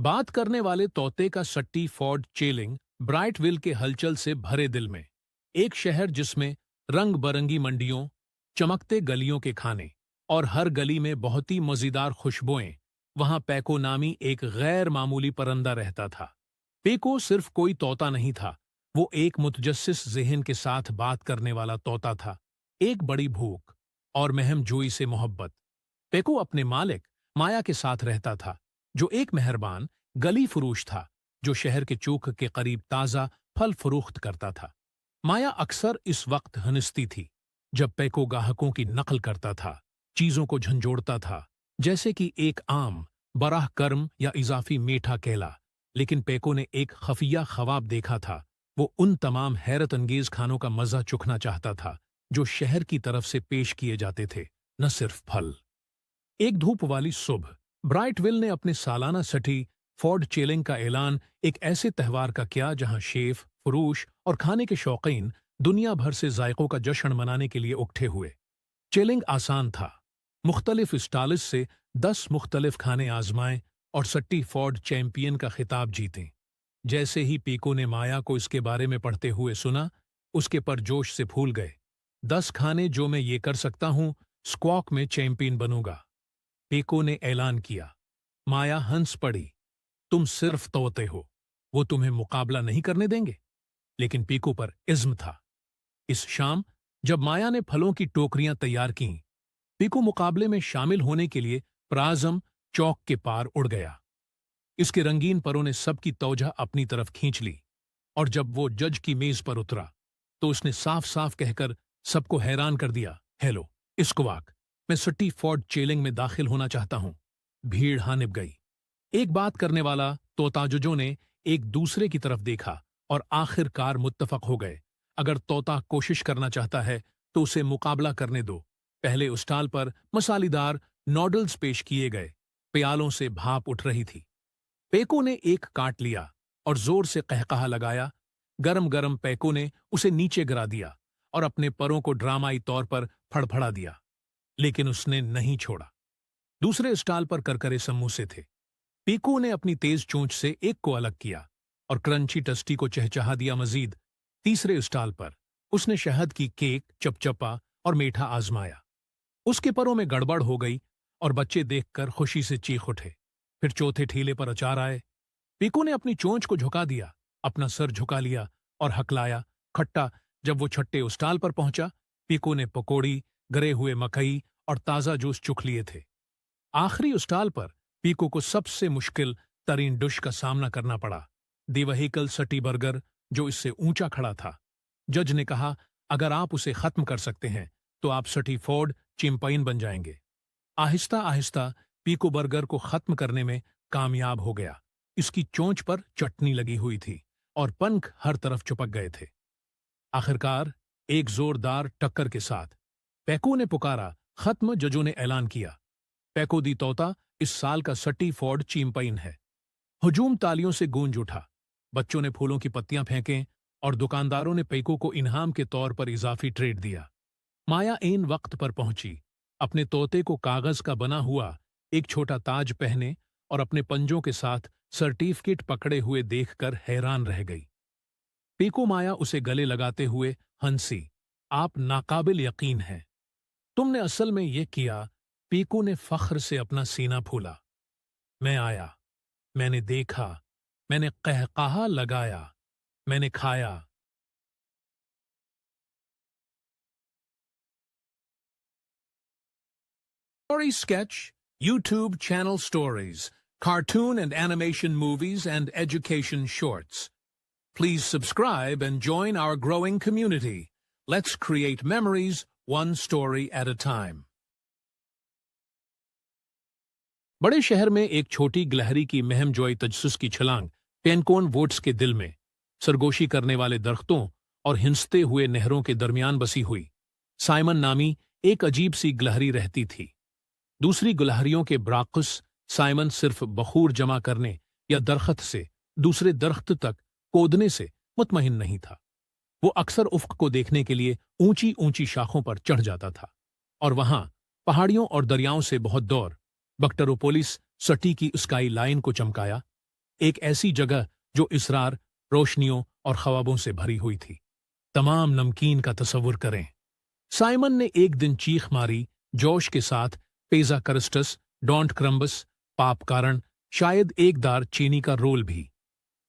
बात करने वाले तोते का सट्टी फोर्ड चेलिंग ब्राइटविल के हलचल से भरे दिल में। एक शहर जिसमें रंग बरंगी मंडियों, चमकते गलियों के खाने और हर गली में बहुत ही मजेदार खुशबुएं। वहां पेको नामी एक गैर मामूली परिंदा रहता था। पेको सिर्फ कोई तोता नहीं था, वो एक मुतजस्सिस ज़हन के साथ बात करने वाला तोता था। एक बड़ी भूख और महमजोई से मोहब्बत। पेको अपने मालिक माया के साथ रहता था, जो एक मेहरबान गली फरोश था जो शहर के चौक के करीब ताज़ा फल फरोख्त करता था। माया अक्सर इस वक्त हंसती थी जब पेको ग्राहकों की नकल करता था, चीजों को झंझोड़ता था, जैसे कि एक आम बराह कर्म या इजाफी मीठा केला। लेकिन पेको ने एक खफिया ख्वाब देखा था। वो उन तमाम हैरत अंगेज खानों का मजा चखना चाहता था जो शहर की तरफ से पेश किए जाते थे, न सिर्फ फल। एक धूप वाली सुबह ब्राइटविल ने अपने सालाना सटी फोर्ड चेलिंग का ऐलान एक ऐसे त्यौहार का किया जहां शेफ, फरोश और खाने के शौकीन दुनिया भर से जायकों का जश्न मनाने के लिए उकट्ठे हुए। चेलिंग आसान था, मुख्तलिफ स्टाइल्स से 10 मुख्तलिफ खाने आजमाएं और सट्टी फोर्ड चैंपियन का खिताब जीतें। जैसे ही पीको ने माया को इसके बारे में पढ़ते हुए सुना, उसके परजोश से फूल गए। 10 खाने जो मैं ये कर सकता हूं, स्क्वॉक में चैंपियन बनूंगा, पीको ने ऐलान किया। माया हंस पड़ी। तुम सिर्फ तोते हो, वो तुम्हें मुकाबला नहीं करने देंगे। लेकिन पीको पर इज़्म था। इस शाम जब माया ने फलों की टोकरियां तैयार कीं, पीको मुकाबले में शामिल होने के लिए प्राज़म चौक के पार उड़ गया। इसके रंगीन परों ने सबकी तौजह अपनी तरफ खींच ली, और जब वो जज की मेज पर उतरा तो उसने साफ साफ कहकर सबको हैरान कर दिया, हेलो स्क्वॉक, मैं सट्टी फोर्ड चेलिंग में दाखिल होना चाहता हूं। भीड़ हानिब गई। एक बात करने वाला तोता जजों ने एक दूसरे की तरफ देखा और आखिरकार मुत्तफक हो गए। अगर तोता कोशिश करना चाहता है तो उसे मुकाबला करने दो। पहले उस स्टॉल पर मसालेदार नूडल्स पेश किए गए। प्यालों से भाप उठ रही थी। पेको ने एक काट लिया और जोर से कहकहा लगाया। गरम गरम पेको ने उसे नीचे गिरा दिया और अपने परों को ड्रामाई तौर पर फड़फड़ा दिया, लेकिन उसने नहीं छोड़ा। दूसरे स्टॉल पर करकरे समोसे थे। पीको ने अपनी तेज चोंच से एक को अलग किया और क्रंची टस्टी को चहचहा दिया मजीद। तीसरे स्टॉल पर उसने शहद की केक, चपचपा और मीठा आजमाया। उसके परों में गड़बड़ हो गई और बच्चे देखकर खुशी से चीख उठे। फिर चौथे ठीले पर अचार आए। पीको ने अपनी चोंच को झुका दिया, अपना सर झुका लिया और हकलाया। खट्टा। जब वो छठे स्टॉल पर पहुंचा, पीको ने पकौड़ी, गरे हुए मकई और ताजा जूस चुख लिए थे। आखिरी स्टॉल पर पीको को सबसे मुश्किल तरीन डिश का सामना करना पड़ा, दी व्हीकल सटी बर्गर, जो इससे ऊंचा खड़ा था। जज ने कहा, अगर आप उसे खत्म कर सकते हैं तो आप सटी फोर्ड चैंपियन बन जाएंगे। आहिस्ता आहिस्ता पीको बर्गर को खत्म करने में कामयाब हो गया। इसकी चोंच पर चटनी लगी हुई थी और पंख हर तरफ चिपक गए थे। आखिरकार एक जोरदार टक्कर के साथ पेको ने पुकारा, खत्म। जजों ने ऐलान किया, पेको दी तोता इस साल का सट्टी फोर्ड चैंपियन है। हुजूम तालियों से गूंज उठा। बच्चों ने फूलों की पत्तियां फेंकें और दुकानदारों ने पेको को इनाम के तौर पर इजाफी ट्रेड दिया। माया ऐन वक्त पर पहुंची, अपने तोते को कागज का बना हुआ एक छोटा ताज पहने और अपने पंजों के साथ सर्टिफिकेट पकड़े हुए देखकर हैरान रह गई। पेको माया उसे गले लगाते हुए हंसी, आप नाकाबिल यकीन हैं। तुमने असल में यह किया। पेको ने फख्र से अपना सीना फूला। मैं आया, मैंने देखा, मैंने कहकहा लगाया, मैंने खाया। Story sketch, YouTube channel stories, cartoon and animation movies, and education shorts. Please subscribe and join our growing community. Let's create memories, one story at a time. बड़े शहर में एक छोटी गिलहरी की महमजोई तजस्सुस की छलांग पेनकोन वोट्स के दिल में, सरगोशी करने वाले दरख्तों और हिंसते हुए नहरों के दरमियान बसी हुई। साइमन नामी एक अजीब सी गिलहरी रहती थी। दूसरी गिलहरियों के बरअक्स साइमन सिर्फ बखूर जमा करने या दरख्त से दूसरे दरख्त तक कूदने से मुतमहिन नहीं था। वो अक्सर उफ्क को देखने के लिए ऊंची ऊंची शाखों पर चढ़ जाता था और वहां पहाड़ियों और दरियाओं से बहुत दूर बक्टरोपोलिस सटी की स्काई लाइन को चमकाया। एक ऐसी जगह जो इसरार, रोशनियों और ख्वाबों से भरी हुई थी। तमाम नमकीन का तसव्वुर करें। साइमन ने एक दिन चीख मारी, जोश के साथ, पेज़ा करस्टस, डोंट क्रम्बस, पाप कारण, शायद एक दार चीनी का रोल भी।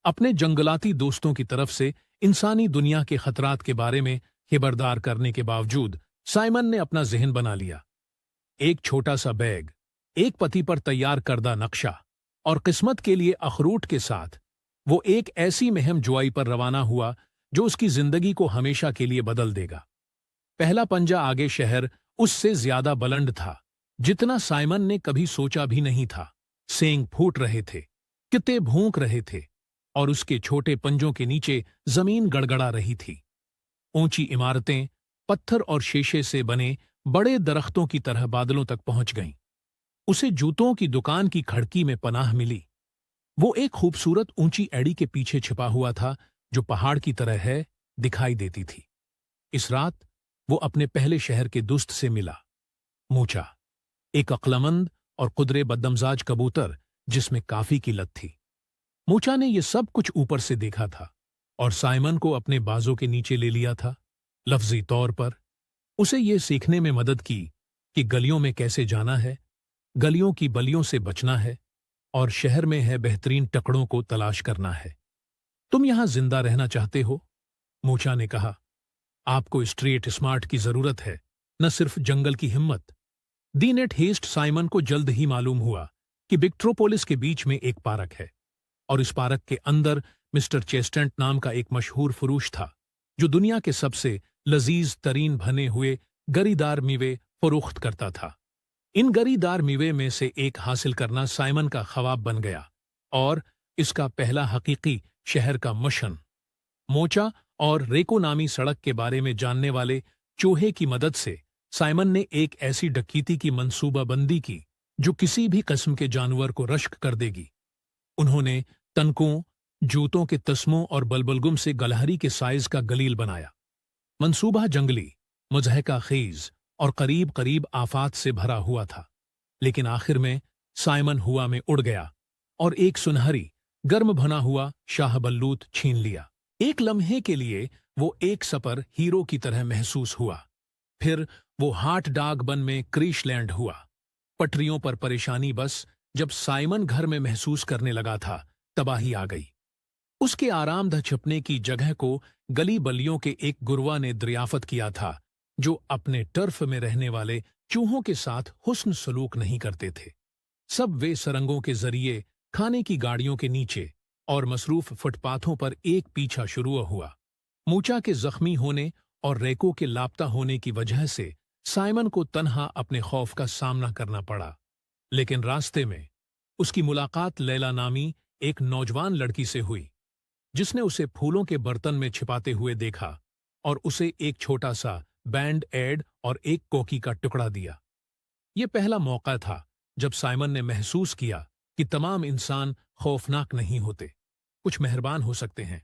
अपने जंगलाती दोस्तों की तरफ से इंसानी दुनिया के खतरात के बारे में खबरदार करने के बावजूद साइमन ने अपना ज़हन बना लिया। एक छोटा सा बैग, एक पत्ती पर तैयार करदा नक्शा और किस्मत के लिए अखरूट के साथ वो एक ऐसी मुहिम जुआई पर रवाना हुआ जो उसकी जिंदगी को हमेशा के लिए बदल देगा। पहला पंजा आगे शहर उससे ज्यादा बुलंद था जितना साइमन ने कभी सोचा भी नहीं था। सेंग फूट रहे थे, कित्ते भूंक रहे थे और उसके छोटे पंजों के नीचे जमीन गड़गड़ा रही थी। ऊंची इमारतें पत्थर और शीशे से बने बड़े दरख्तों की तरह बादलों तक पहुंच गईं। उसे जूतों की दुकान की खिड़की में पनाह मिली। वो एक खूबसूरत ऊंची एड़ी के पीछे छिपा हुआ था जो पहाड़ की तरह है दिखाई देती थी। इस रात वो अपने पहले शहर के दोस्त से मिला, मूचा, एक अक्लमंद और कुदरे बदमजाज कबूतर जिसमें काफी की लत थी। मूचा ने ये सब कुछ ऊपर से देखा था और साइमन को अपने बाजों के नीचे ले लिया था। लफ्जी तौर पर उसे ये सीखने में मदद की कि गलियों में कैसे जाना है, गलियों की बलियों से बचना है और शहर में है बेहतरीन टकड़ों को तलाश करना है। तुम यहां जिंदा रहना चाहते हो? मूचा ने कहा। आपको स्ट्रीट स्मार्ट की जरूरत है, न सिर्फ जंगल की हिम्मत। दी नेट हेस्ट साइमन को जल्द ही मालूम हुआ कि विक्ट्रोपोलिस के बीच में एक पार्क है और इस पार्क के अंदर मिस्टर चेस्टंट नाम का एक मशहूर फरोश था जो दुनिया के सबसे लजीज तरीन भने हुए गरीदार मीवे फरोख्त करता था। इन गरीदार मीवे में से एक हासिल करना साइमन का ख्वाब बन गया और इसका पहला हकीकी शहर का मिशन। मोचा और रेको नामी सड़क के बारे में जानने वाले चूहे की मदद से साइमन ने एक ऐसी डकैती की मंसूबाबंदी की जो किसी भी किस्म के जानवर को रश्क कर देगी। उन्होंने तनकों, जूतों के तस्मों और बलबलगुम से गलहरी के साइज का गलील बनाया। मंसूबा जंगली, मुजहका खेज और करीब करीब आफात से भरा हुआ था, लेकिन आखिर में साइमन हुआ में उड़ गया और एक सुनहरी, गर्म भना हुआ शाह बल्लूत छीन लिया। एक लम्हे के लिए वो एक सपर हीरो की तरह महसूस हुआ। फिर वो हाट डाग बन में क्रीशलैंड हुआ। पटरियों पर परेशानी बस जब साइमन घर में महसूस करने लगा था, तबाही आ गई। उसके आरामदह छिपने की जगह को गली बलियों के एक गुरवा ने दरियाफत किया था जो अपने टर्फ में रहने वाले चूहों के साथ हुस्न सलूक नहीं करते थे। सब वे सरंगों के जरिए, खाने की गाड़ियों के नीचे और मसरूफ फुटपाथों पर एक पीछा शुरू हुआ। मूचा के जख्मी होने और रेको के लापता होने की वजह से साइमन को तन्हा अपने खौफ का सामना करना पड़ा, लेकिन रास्ते में उसकी मुलाकात लैला नामी एक नौजवान लड़की से हुई जिसने उसे फूलों के बर्तन में छिपाते हुए देखा और उसे एक छोटा सा बैंड एड और एक कोकी का टुकड़ा दिया। ये पहला मौका था जब साइमन ने महसूस किया कि तमाम इंसान खौफनाक नहीं होते, कुछ मेहरबान हो सकते हैं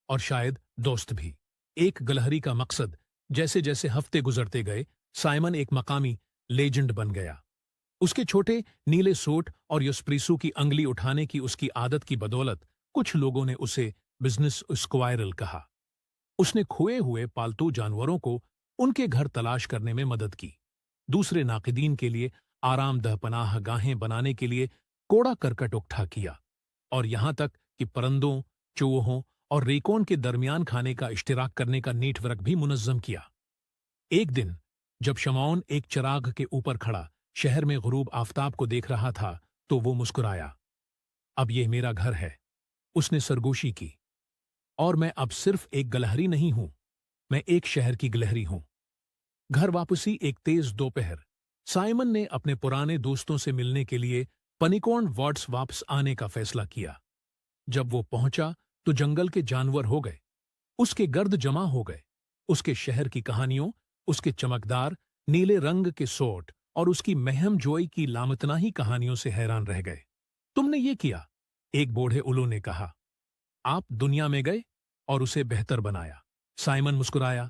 और शायद दोस्त भी। एक गलहरी का मकसद। जैसे जैसे हफ्ते गुजरते गए, साइमन एक मकामी लेजेंड बन गया। उसके छोटे नीले सूट और यस्प्रीसू की अंगली उठाने की उसकी आदत की बदौलत कुछ लोगों ने उसे बिजनेस स्क्वायरल कहा। उसने खोए हुए पालतू जानवरों को उनके घर तलाश करने में मदद की, दूसरे नाकिदीन के लिए आरामदह पनाह गाहें बनाने के लिए कोड़ा करकट इकट्ठा किया और यहां तक कि परिंदों, चूहों और रेकोन के दरमियान खाने का इश्तिराक करने का नेटवर्क भी मुनज्जम किया। एक दिन जब शमौन एक चिराग के ऊपर खड़ा शहर में गुरूब आफताब को देख रहा था तो वो मुस्कुराया। अब यह मेरा घर है, उसने सरगोशी की, और मैं अब सिर्फ एक गलहरी नहीं हूं, मैं एक शहर की गलहरी हूं। घर वापसी एक तेज दोपहर, साइमन ने अपने पुराने दोस्तों से मिलने के लिए पनिकॉर्न वार्ड्स वापस आने का फैसला किया। जब वो पहुंचा तो जंगल के जानवर हो गए, उसके गर्द जमा हो गए, उसके शहर की कहानियों, उसके चमकदार नीले रंग के सोट और उसकी महम जोई की लामतनाही कहानियों से हैरान रह गए। तुमने ये किया, एक बूढ़े उल्लू ने कहा। आप दुनिया में गए और उसे बेहतर बनाया, साइमन मुस्कुराया,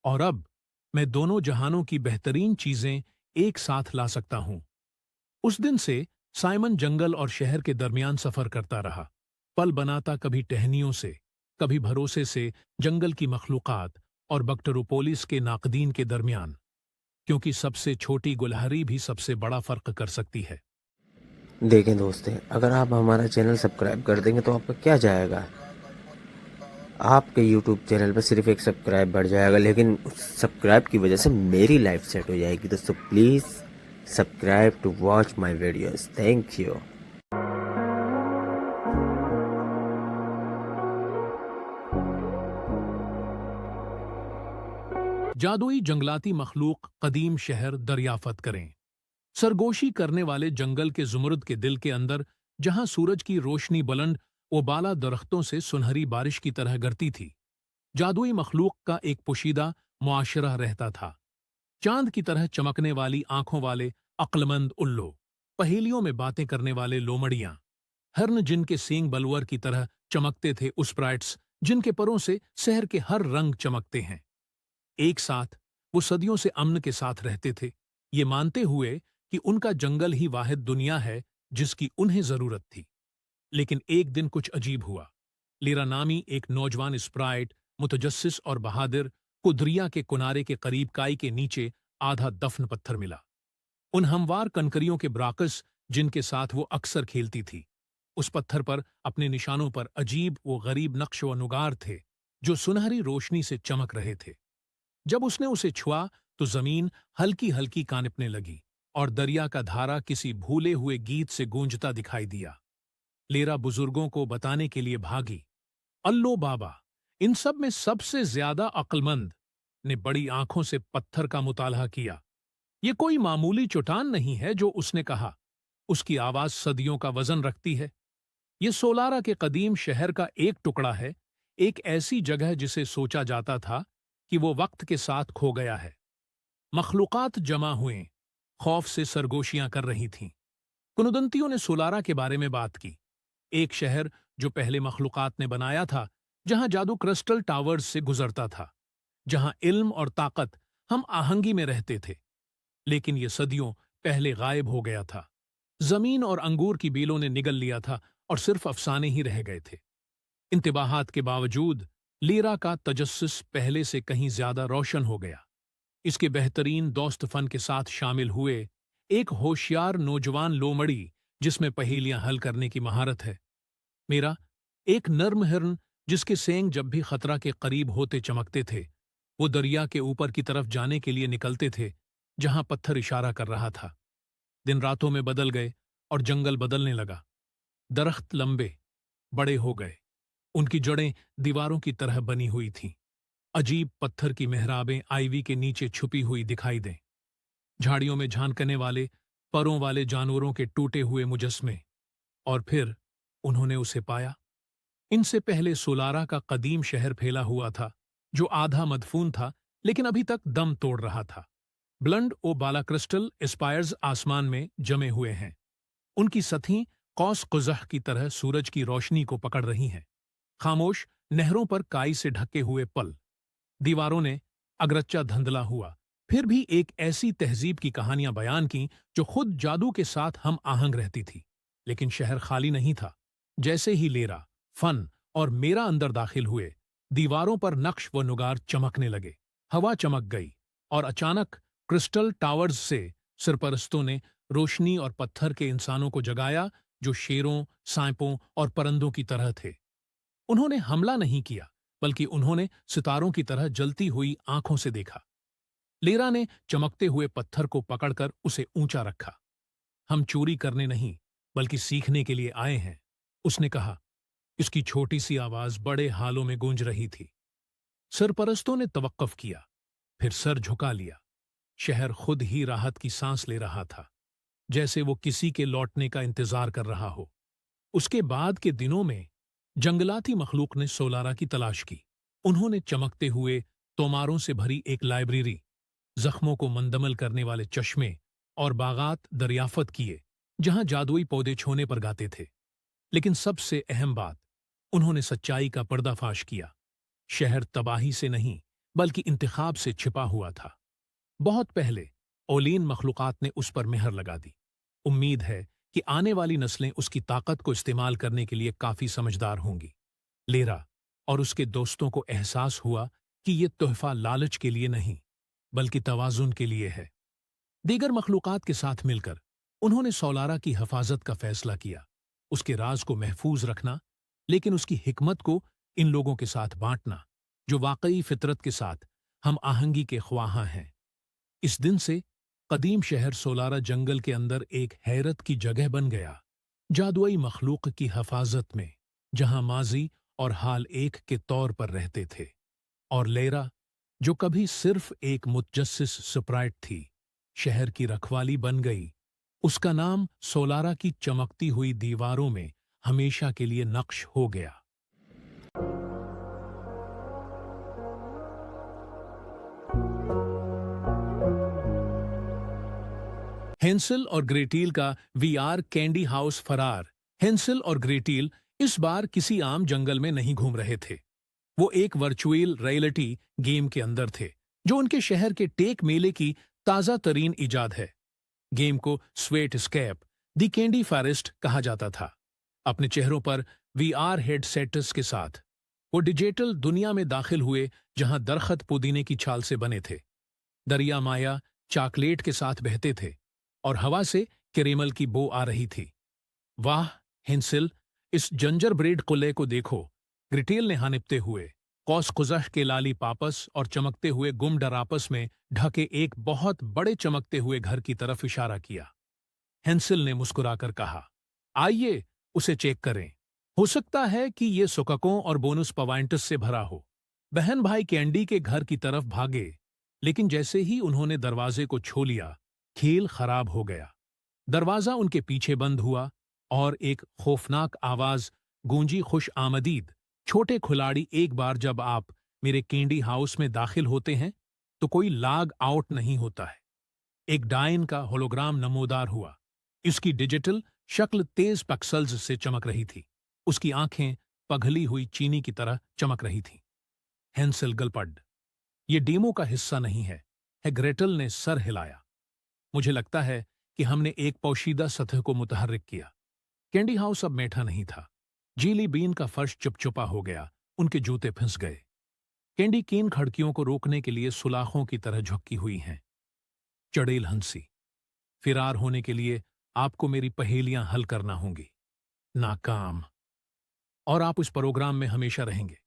और अब मैं दोनों जहानों की बेहतरीन चीजें एक साथ ला सकता हूं। उस दिन से साइमन जंगल और शहर के दरमियान सफर करता रहा, पल बनाता कभी टहनियों से, कभी भरोसे से जंगल की मखलूकात और बक्टरोपोलिस के नाकदीन के दरमियान, क्योंकि सबसे छोटी गुलहरी भी सबसे बड़ा फर्क कर सकती है। देखें दोस्तों, अगर आप हमारा चैनल सब्सक्राइब कर देंगे तो आपका क्या जाएगा, आपके YouTube चैनल पर सिर्फ एक सब्सक्राइब बढ़ जाएगा, लेकिन उस सब्सक्राइब की वजह से मेरी लाइफ सेट हो जाएगी। दोस्तों please subscribe to watch my videos. Thank you. जादुई जंगलाती मखलूक कदीम शहर दरियाफत करें। सरगोशी करने वाले जंगल के जुमरुद के दिल के अंदर, जहां सूरज की रोशनी बुलंद वो बाला दरख्तों से सुनहरी बारिश की तरह गिरती थी, जादुई मखलूक का एक पोशीदा मुआशरा रहता था। चांद की तरह चमकने वाली आंखों वाले अक्लमंद उल्लू, पहेलियों में बातें करने वाले लोमड़ियां, हर्न जिनके सींग बलवर की तरह चमकते थे, उस स्प्राइट्स जिनके परों से शहर के हर रंग चमकते हैं। एक साथ वो सदियों से अमन के साथ रहते थे, ये मानते हुए कि उनका जंगल ही वाहिद दुनिया है जिसकी उन्हें जरूरत थी। लेकिन एक दिन कुछ अजीब हुआ। लीरा नामी एक नौजवान स्प्राइट, मुतजस्सिस और बहादुर, को दरिया के किनारे के करीब काई के नीचे आधा दफन पत्थर मिला। उन हमवार कनकरियों के ब्राकस जिनके साथ वो अक्सर खेलती थी, उस पत्थर पर अपने निशानों पर अजीब वो गरीब नक्श व नुगार थे जो सुनहरी रोशनी से चमक रहे थे। जब उसने उसे छुआ तो जमीन हल्की हल्की कांपने लगी और दरिया का धारा किसी भूले हुए गीत से गूंजता दिखाई दिया। लेरा बुजुर्गों को बताने के लिए भागी। अल्लो बाबा, इन सब में सबसे ज्यादा अक्लमंद, ने बड़ी आंखों से पत्थर का मुतालहा किया। ये कोई मामूली चट्टान नहीं है, जो उसने कहा। उसकी आवाज सदियों का वजन रखती है। ये सोलारा के कदीम शहर का एक टुकड़ा है, एक ऐसी जगह जिसे सोचा जाता था कि वो वक्त के साथ खो गया है। मखलूकात जमा हुए, खौफ से सरगोशियां कर रही थीं। कुनुदंतियों ने सोलारा के बारे में बात की, एक शहर जो पहले मखलूकात ने बनाया था, जहां जादू क्रिस्टल टावर्स से गुजरता था, जहां इल्म और ताकत हम आहंगी में रहते थे। लेकिन ये सदियों पहले गायब हो गया था। जमीन और अंगूर की बेलों ने निगल लिया था और सिर्फ अफसाने ही रह गए थे। इंतबाहात के बावजूद लीरा का तजस्सुस पहले से कहीं ज्यादा रोशन हो गया। इसके बेहतरीन दोस्त फन के साथ शामिल हुए एक होशियार नौजवान लोमड़ी जिसमें पहेलियां हल करने की महारत है। मेरा एक नर्म हिरन जिसके सेंग जब भी खतरा के करीब होते चमकते थे, वो दरिया के ऊपर की तरफ जाने के लिए निकलते थे जहां पत्थर इशारा कर रहा था। दिन रातों में बदल गए और जंगल बदलने लगा। दरख्त लंबे बड़े हो गए, उनकी जड़ें दीवारों की तरह बनी हुई थीं। अजीब पत्थर की मेहराबें आईवी के नीचे छुपी हुई दिखाई दें। झाड़ियों में झांकने वाले परों वाले जानवरों के टूटे हुए मुजस्मे। और फिर उन्होंने उसे पाया। इनसे पहले सोलारा का कदीम शहर फैला हुआ था, जो आधा मदफून था लेकिन अभी तक दम तोड़ रहा था। ब्लंड ओ बाला क्रिस्टल एस्पायर्स आसमान में जमे हुए हैं। उनकी सतहें कौस कुज़ह की तरह सूरज की रोशनी को पकड़ रही हैं। खामोश नहरों पर काई से ढके हुए पल। दीवारों ने अगरच्चा धंधला हुआ, फिर भी एक ऐसी तहजीब की कहानियां बयान की जो खुद जादू के साथ हम आहंग रहती थी। लेकिन शहर खाली नहीं था। जैसे ही लेरा, फन और मेरा अंदर दाखिल हुए, दीवारों पर नक्श व नुगार चमकने लगे। हवा चमक गई और अचानक क्रिस्टल टावर्स से सरपरस्तों ने रोशनी और पत्थर के इंसानों को जगाया, जो शेरों, सांपों और परिंदों की तरह थे। उन्होंने हमला नहीं किया, बल्कि उन्होंने सितारों की तरह जलती हुई आंखों से देखा। लेरा ने चमकते हुए पत्थर को पकड़कर उसे ऊंचा रखा। हम चोरी करने नहीं, बल्कि सीखने के लिए आए हैं, उसने कहा। इसकी छोटी सी आवाज बड़े हालों में गूंज रही थी। सरपरस्तों ने तवक्कुफ किया, फिर सर झुका लिया। शहर खुद ही राहत की सांस ले रहा था, जैसे वो किसी के लौटने का इंतजार कर रहा हो। उसके बाद के दिनों में जंगलाती मखलूक ने सोलारा की तलाश की। उन्होंने चमकते हुए तोमारों से भरी एक लाइब्रेरी, जख्मों को मंदमल करने वाले चश्मे और बागात दरियाफत किए, जहां जादुई पौधे छोने पर गाते थे। लेकिन सबसे अहम बात, उन्होंने सच्चाई का पर्दाफाश किया। शहर तबाही से नहीं, बल्कि इंतखाब से छिपा हुआ था। बहुत पहले ओलीन मखलूकात ने उस पर मेहर लगा दी। उम्मीद है कि आने वाली नस्लें उसकी ताकत को इस्तेमाल करने के लिए काफी समझदार होंगी। लेरा और उसके दोस्तों को एहसास हुआ कि ये तोहफा लालच के लिए नहीं बल्कि तवाजुन के लिए है। दीगर मखलूकात के साथ मिलकर उन्होंने सोलारा की हिफाजत का फैसला किया, उसके राज को महफूज रखना, लेकिन उसकी हिकमत को इन लोगों के साथ बांटना जो वाकई फितरत के साथ हम आहंगी के ख्वाहां हैं। इस दिन से कदीम शहर सोलारा जंगल के अंदर एक हैरत की जगह बन गया, जादुई मखलूक की हिफाजत में, जहां माजी और हाल एक के तौर पर रहते थे। और लेरा, जो कभी सिर्फ एक मुतजस्सिस स्प्राइट थी, शहर की रखवाली बन गई। उसका नाम सोलारा की चमकती हुई दीवारों में हमेशा के लिए नक्श हो गया। हेंसल और ग्रेटील का वीआर कैंडी हाउस फरार। हेंसल और ग्रेटील इस बार किसी आम जंगल में नहीं घूम रहे थे। वो एक वर्चुअल रियलिटी गेम के अंदर थे, जो उनके शहर के टेक मेले की ताजा तरीन इजाद है। गेम को स्वेट स्केप दी कैंडी फॉरेस्ट कहा जाता था। अपने चेहरों पर वीआर हेडसेट्स के साथ वो डिजिटल दुनिया में दाखिल हुए, जहां दरखत पुदीने की छाल से बने थे, दरिया माया चॉकलेट के साथ बहते थे और हवा से कैरेमल की बो आ रही थी। वाह हेंसिल, इस जंजर ब्रेड कुल्ले को देखो, ग्रिटेल ने हानिपते हुए कौस कुजह के लाली पापस और चमकते हुए गुम डरापस में ढके एक बहुत बड़े चमकते हुए घर की तरफ इशारा किया। हेंसिल ने मुस्कुराकर कहा, आइए उसे चेक करें। हो सकता है कि ये सुककों और बोनस पॉइंट्स से भरा हो। बहन भाई कैंडी के घर की तरफ भागे, लेकिन जैसे ही उन्होंने दरवाजे को छू लिया, खेल खराब हो गया। दरवाजा उनके पीछे बंद हुआ और एक खौफनाक आवाज गूंजी, खुश आमदीद छोटे खिलाड़ी, एक बार जब आप मेरे कैंडी हाउस में दाखिल होते हैं तो कोई लॉग आउट नहीं होता है। एक डायन का होलोग्राम नमोदार हुआ। इसकी डिजिटल शक्ल तेज पिक्सेल्स से चमक रही थी। उसकी आंखें पघली हुई चीनी की तरह चमक रही थीं। हेंसल गलपड, ये डेमो का हिस्सा नहीं है। ग्रेटल ने सर हिलाया। मुझे लगता है कि हमने एक पोशीदा सतह को मुतहर्रिक किया। कैंडी हाउस अब मैठा नहीं था। जीली बीन का फर्श चुपचुपा हो गया, उनके जूते फिंस गए। कैंडी कीन खिड़कियों को रोकने के लिए सुलाखों की तरह झुकी हुई हैं। चड़ेल हंसी, फिरार होने के लिए आपको मेरी पहेलियां हल करना होंगी। नाकाम। और आप उस प्रोग्राम में हमेशा रहेंगे।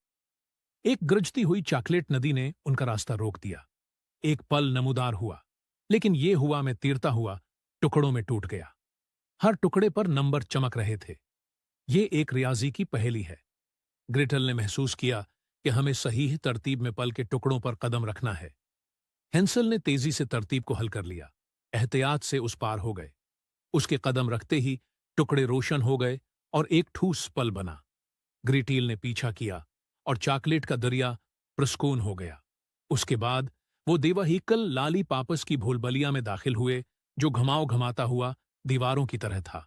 एक गरजती हुई चॉकलेट नदी ने उनका रास्ता रोक दिया। एक पल नमूदार हुआ, लेकिन ये हुआ में तीरता हुआ टुकड़ों में टूट गया। हर टुकड़े पर नंबर चमक रहे थे। ये एक रियाजी की पहेली है। ग्रेटल ने महसूस किया कि हमें सही तरतीब में पल के टुकड़ों पर कदम रखना है। हेंसल ने तेजी से तरतीब को हल कर लिया, एहतियात से उस पार हो गए। उसके कदम रखते ही टुकड़े रोशन हो गए और एक ठूस पल बना। ग्रेटील ने पीछा किया और चॉकलेट का दरिया प्रस्कून हो गया। उसके बाद वो देवाहीकल लाली पापस की भूलबलिया में दाखिल हुए, जो घमाव घमाता हुआ दीवारों की तरह था।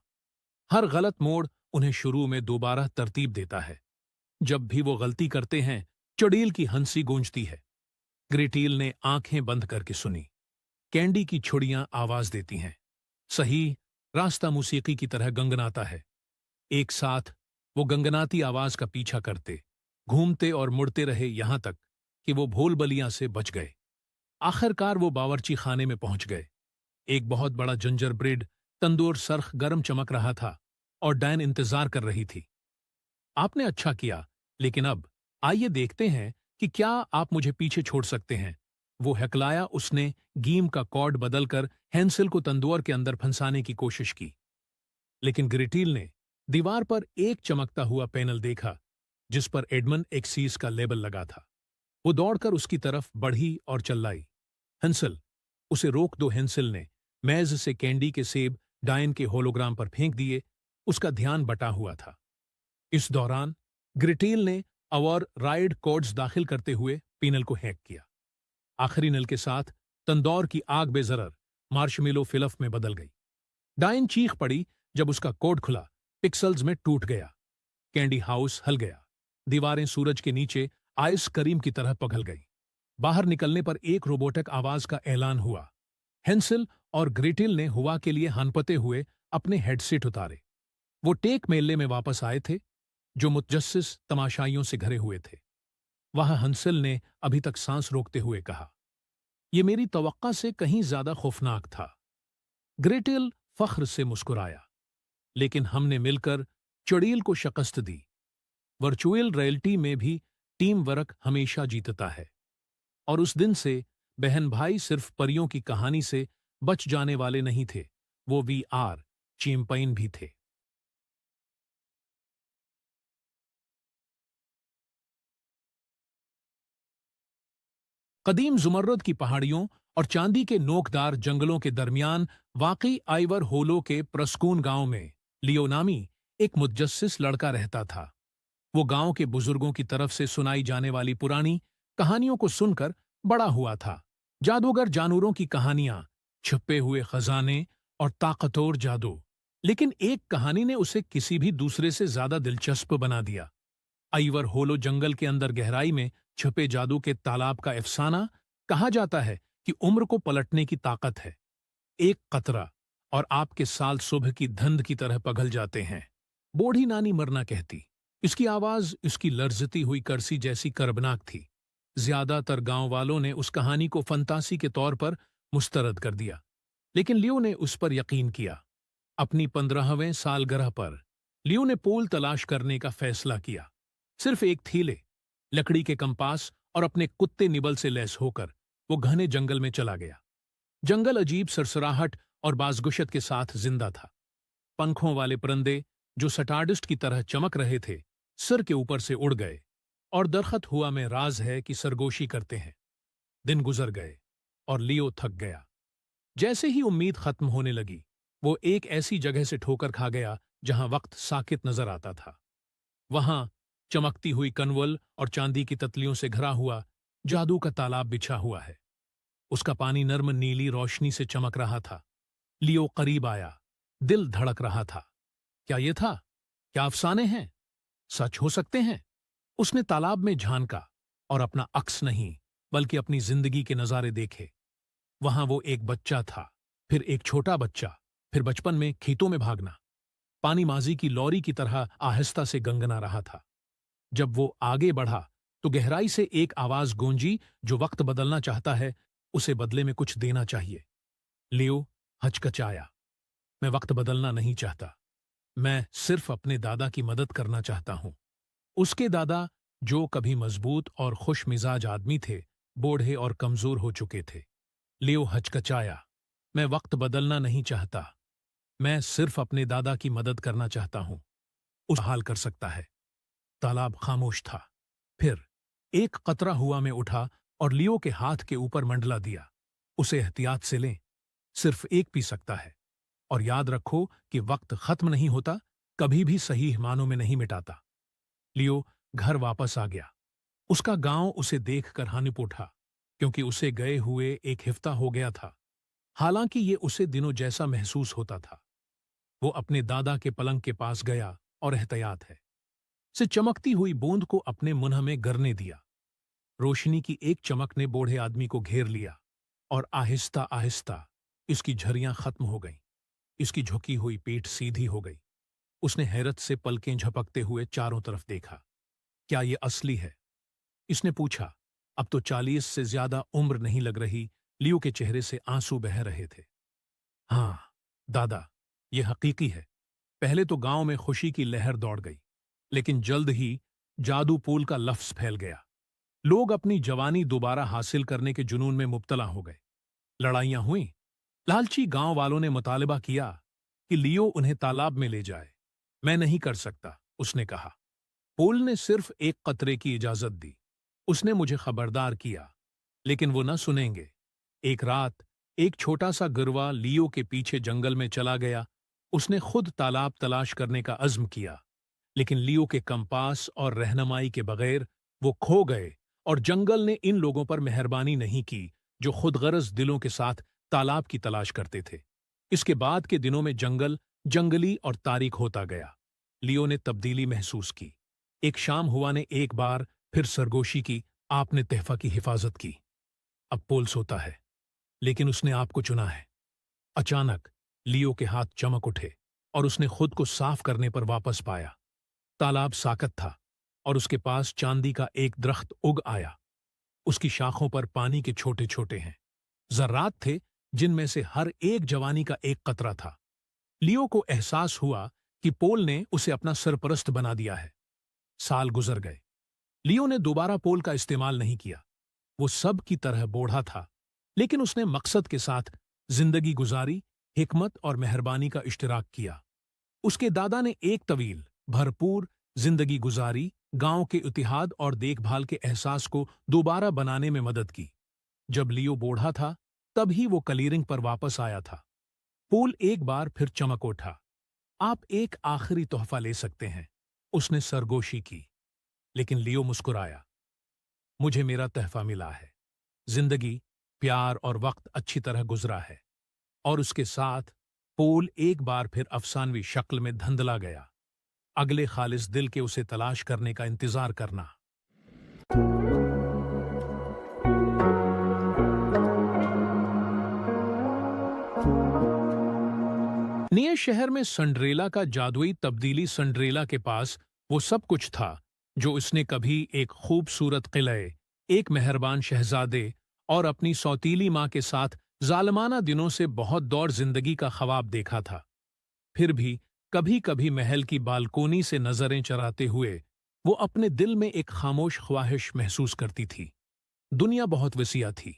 हर गलत मोड़ उन्हें शुरू में दोबारा तरतीब देता है। जब भी वो गलती करते हैं, चड़ेल की हंसी गूंजती है। ग्रेटील ने आंखें बंद करके सुनी। कैंडी की छुड़ियां आवाज देती हैं। सही रास्ता मूसीकी की तरह गंगनाता है। एक साथ वो गंगनाती आवाज का पीछा करते, घूमते और मुड़ते रहे, यहां तक कि वो भूलबलियां से बच गए। आखिरकार वो बावर्ची खाने में पहुंच गए। एक बहुत बड़ा जिंजर ब्रेड तंदूर सर्ख गर्म चमक रहा था और डैन इंतजार कर रही थी। आपने अच्छा किया, लेकिन अब आइए देखते हैं कि क्या आप मुझे पीछे छोड़ सकते हैं। वो हकलाया। उसने गीम का कॉर्ड बदलकर हेंसिल को तंदूर के अंदर फंसाने की कोशिश की, लेकिन ग्रेटील ने दीवार पर एक चमकता हुआ पैनल देखा जिस पर एडमंड एक्सीस का लेबल लगा था। वो दौड़कर उसकी तरफ बढ़ी और चिल्लाई, हेंसिल, उसे रोक दो। हेंसिल ने मेज से कैंडी के सेब डायन के होलोग्राम पर फेंक दिए। उसका ध्यान बटा हुआ था। इस दौरान ग्रेटील ने और राइड कोड्स दाखिल करते हुए पैनल को हैक किया। आखिरी नल के साथ तंदौर की आग बेजरर मार्शमेलो फिलफ में बदल गई। डायन चीख पड़ी जब उसका कोड खुला, पिक्सल्स में टूट गया। कैंडी हाउस हल गया। दीवारें सूरज के नीचे आइस करीम की तरह पिघल गई। बाहर निकलने पर एक रोबोटिक आवाज का ऐलान हुआ। हेंसिल और ग्रेटिल ने हुआ के लिए हनपते हुए अपने हेडसेट उतारे। वो टेक मेले में वापस आए थे, जो मुतजस्सिस तमाशाइयों से घरे हुए थे। वहां हंसल ने अभी तक सांस रोकते हुए कहा, "ये मेरी तवक्का से कहीं ज्यादा खौफनाक था।" ग्रेटेल फख्र से मुस्कुराया, "लेकिन हमने मिलकर चुड़ैल को शिकस्त दी। वर्चुअल रियलिटी में भी टीम वर्क हमेशा जीतता है।" और उस दिन से बहन भाई सिर्फ परियों की कहानी से बच जाने वाले नहीं थे, वो वीआर चैंपियन भी थे। कदीम जुमर्रद की पहाड़ियों और चांदी के नोकदार जंगलों के दरमियान वाकई आइवर होलो के प्रस्कून गांव में लियो नामी एक मुतजस्सिस लड़का रहता था। वो गांव के बुजुर्गों की तरफ से सुनाई जाने वाली पुरानी कहानियों को सुनकर बड़ा हुआ था। जादूगर जानवरों की कहानियां, छुपे हुए खजाने और ताकतवर जादू। लेकिन एक कहानी ने उसे किसी भी दूसरे से ज्यादा दिलचस्प बना दिया। आइवर होलो जंगल के अंदर गहराई में छुपे जादू के तालाब का अफसाना। कहा जाता है कि उम्र को पलटने की ताकत है। एक कतरा और आपके साल सुबह की धुंध की तरह पिघल जाते हैं। बूढ़ी नानी मरना कहती। इसकी आवाज इसकी लर्जती हुई करसी जैसी कर्बनाक थी। ज्यादातर गांव वालों ने उस कहानी को फंतासी के तौर पर मुस्तरद कर दिया, लेकिन लियो ने उस पर यकीन किया। अपनी 15वें सालगिरह पर लियो ने पोल तलाश करने का फैसला किया। सिर्फ एक थैले, लकड़ी के कंपास और अपने कुत्ते निबल से लैस होकर वो घने जंगल में चला गया। जंगल अजीब सरसराहट और बाजगुशत के साथ जिंदा था। पंखों वाले परिंदे जो सटार्डिस्ट की तरह चमक रहे थे, सिर के ऊपर से उड़ गए, और दरखत हुआ में राज है कि सरगोशी करते हैं। दिन गुजर गए और लियो थक गया। जैसे ही उम्मीद खत्म होने लगी, वो एक ऐसी जगह से ठोकर खा गया जहां वक्त साकित नजर आता था। वहां चमकती हुई कनवल और चांदी की ततलियों से घरा हुआ जादू का तालाब बिछा हुआ है। उसका पानी नर्म नीली रोशनी से चमक रहा था। लियो करीब आया, दिल धड़क रहा था। क्या ये था? क्या अफसाने हैं? सच हो सकते हैं? उसने तालाब में झांका और अपना अक्स नहीं, बल्कि अपनी जिंदगी के नजारे देखे। वहां वो एक बच्चा था, फिर एक छोटा बच्चा, फिर बचपन में खेतों में भागना। पानी माजी की लौरी की तरह आहिस्ता से गंगना रहा था। जब वो आगे बढ़ा तो गहराई से एक आवाज गूंजी, जो वक्त बदलना चाहता है, उसे बदले में कुछ देना चाहिए। लियो हचकचाया। मैं वक्त बदलना नहीं चाहता, मैं सिर्फ अपने दादा की मदद करना चाहता हूं। उसके दादा, जो कभी मजबूत और खुश मिजाज आदमी थे, बूढ़े और कमजोर हो चुके थे। लियो हचकचाया। मैं वक्त बदलना नहीं चाहता, मैं सिर्फ अपने दादा की मदद करना चाहता हूं। उस हाल कर सकता है। तालाब खामोश था। फिर एक कतरा हुआ में उठा और लियो के हाथ के ऊपर मंडला दिया। उसे एहतियात से लें, सिर्फ एक पी सकता है। और याद रखो कि वक्त खत्म नहीं होता, कभी भी सही मानों में नहीं मिटाता। लियो घर वापस आ गया। उसका गांव उसे देखकर हानिप उठा, क्योंकि उसे गए हुए एक हफ्ता हो गया था। हालांकि ये उसे दिनों जैसा महसूस होता था। वो अपने दादा के पलंग के पास गया और एहतियात से चमकती हुई बूंद को अपने मुंह में गरने दिया। रोशनी की एक चमक ने बूढ़े आदमी को घेर लिया और आहिस्ता आहिस्ता इसकी झरियां खत्म हो गईं। इसकी झुकी हुई पीठ सीधी हो गई। उसने हैरत से पलकें झपकते हुए चारों तरफ देखा। क्या ये असली है? इसने पूछा। अब तो 40 से ज्यादा उम्र नहीं लग रही। लियो के चेहरे से आंसू बह रहे थे। हाँ दादा, ये हकीकी है। पहले तो गांव में खुशी की लहर दौड़ गई, लेकिन जल्द ही जादू पूल का लफ्ज फैल गया। लोग अपनी जवानी दोबारा हासिल करने के जुनून में मुब्तला हो गए। लड़ाइयां हुईं। लालची गांव वालों ने मुतालिबा किया कि लियो उन्हें तालाब में ले जाए। मैं नहीं कर सकता, उसने कहा। पोल ने सिर्फ एक कतरे की इजाजत दी। उसने मुझे खबरदार किया, लेकिन वो न सुनेंगे। एक रात एक छोटा सा गिरवा लियो के पीछे जंगल में चला गया। उसने खुद तालाब तलाश करने का अज़्म किया, लेकिन लियो के कंपास और रहनुमाई के बगैर वो खो गए, और जंगल ने इन लोगों पर मेहरबानी नहीं की जो खुदगर्ज दिलों के साथ तालाब की तलाश करते थे। इसके बाद के दिनों में जंगल जंगली और तारीख होता गया। लियो ने तब्दीली महसूस की। एक शाम हुआ ने एक बार फिर सरगोशी की। आपने तहफा की हिफाजत की। अब पोल सोता है, लेकिन उसने आपको चुना है। अचानक लियो के हाथ चमक उठे। और उसने खुद को साफ करने पर वापस पाया। तालाब साकत था और उसके पास चांदी का एक दरख्त उग आया। उसकी शाखों पर पानी के छोटे छोटे हैं जर्रात थे, जिनमें से हर एक जवानी का एक कतरा था। लियो को एहसास हुआ कि पोल ने उसे अपना सरपरस्त बना दिया है। साल गुजर गए। लियो ने दोबारा पोल का इस्तेमाल नहीं किया। वो सब की तरह बूढ़ा था, लेकिन उसने मकसद के साथ जिंदगी गुजारी, हिकमत और मेहरबानी का इश्तिराक किया। उसके दादा ने एक तवील, भरपूर जिंदगी गुजारी, गांव के इतिहाद और देखभाल के एहसास को दोबारा बनाने में मदद की। जब लियो बूढ़ा था, तब ही वो कलीरिंग पर वापस आया था। पोल एक बार फिर चमक उठा। आप एक आखिरी तोहफा ले सकते हैं, उसने सरगोशी की। लेकिन लियो मुस्कुराया। मुझे मेरा तोहफा मिला है। जिंदगी, प्यार और वक्त अच्छी तरह गुजरा है। और उसके साथ पोल एक बार फिर अफसानवी शक्ल में धंधला गया। अगले खालिस दिल के उसे तलाश करने का इंतजार करना। नए शहर में सिंड्रेला का जादुई तब्दीली। सिंड्रेला के पास वो सब कुछ था जो उसने कभी एक खूबसूरत किले, एक मेहरबान शहजादे और अपनी सौतीली माँ के साथ जालमाना दिनों से बहुत दौड़ जिंदगी का ख्वाब देखा था। फिर भी कभी कभी महल की बालकोनी से नजरें चराते हुए वो अपने दिल में एक खामोश ख्वाहिश महसूस करती थी। दुनिया बहुत वसीआ थी,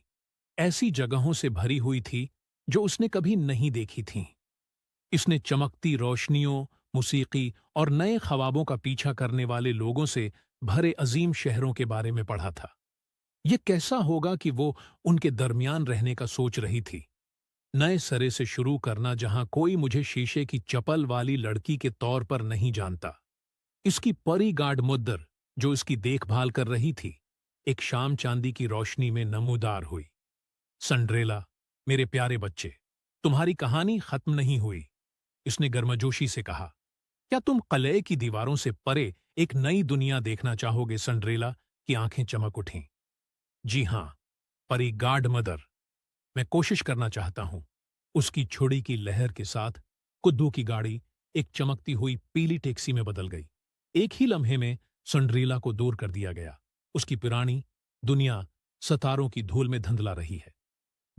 ऐसी जगहों से भरी हुई थी जो उसने कभी नहीं देखी थीं। इसने चमकती रोशनियों, मौसीकी और नए ख्वाबों का पीछा करने वाले लोगों से भरे अजीम शहरों के बारे में पढ़ा था। ये कैसा होगा कि वो उनके दरमियान रहने का सोच रही थी। नए सरे से शुरू करना, जहां कोई मुझे शीशे की चपल वाली लड़की के तौर पर नहीं जानता। इसकी परी गार्ड मुद्दर, जो इसकी देखभाल कर रही थी, एक शाम चांदी की रोशनी में नमूदार हुई। सिंड्रेला, मेरे प्यारे बच्चे, तुम्हारी कहानी खत्म नहीं हुई, इसने गर्मजोशी से कहा। क्या तुम किले की दीवारों से परे एक नई दुनिया देखना चाहोगे? सिंड्रेला की आंखें चमक उठीं। जी हां, परी गार्ड मदर, मैं कोशिश करना चाहता हूं। उसकी छुड़ी की लहर के साथ कुद्दू की गाड़ी एक चमकती हुई पीली टैक्सी में बदल गई। एक ही लम्हे में सिंड्रेला को दूर कर दिया गया। उसकी पुरानी दुनिया सितारों की धूल में धुंधला रही है।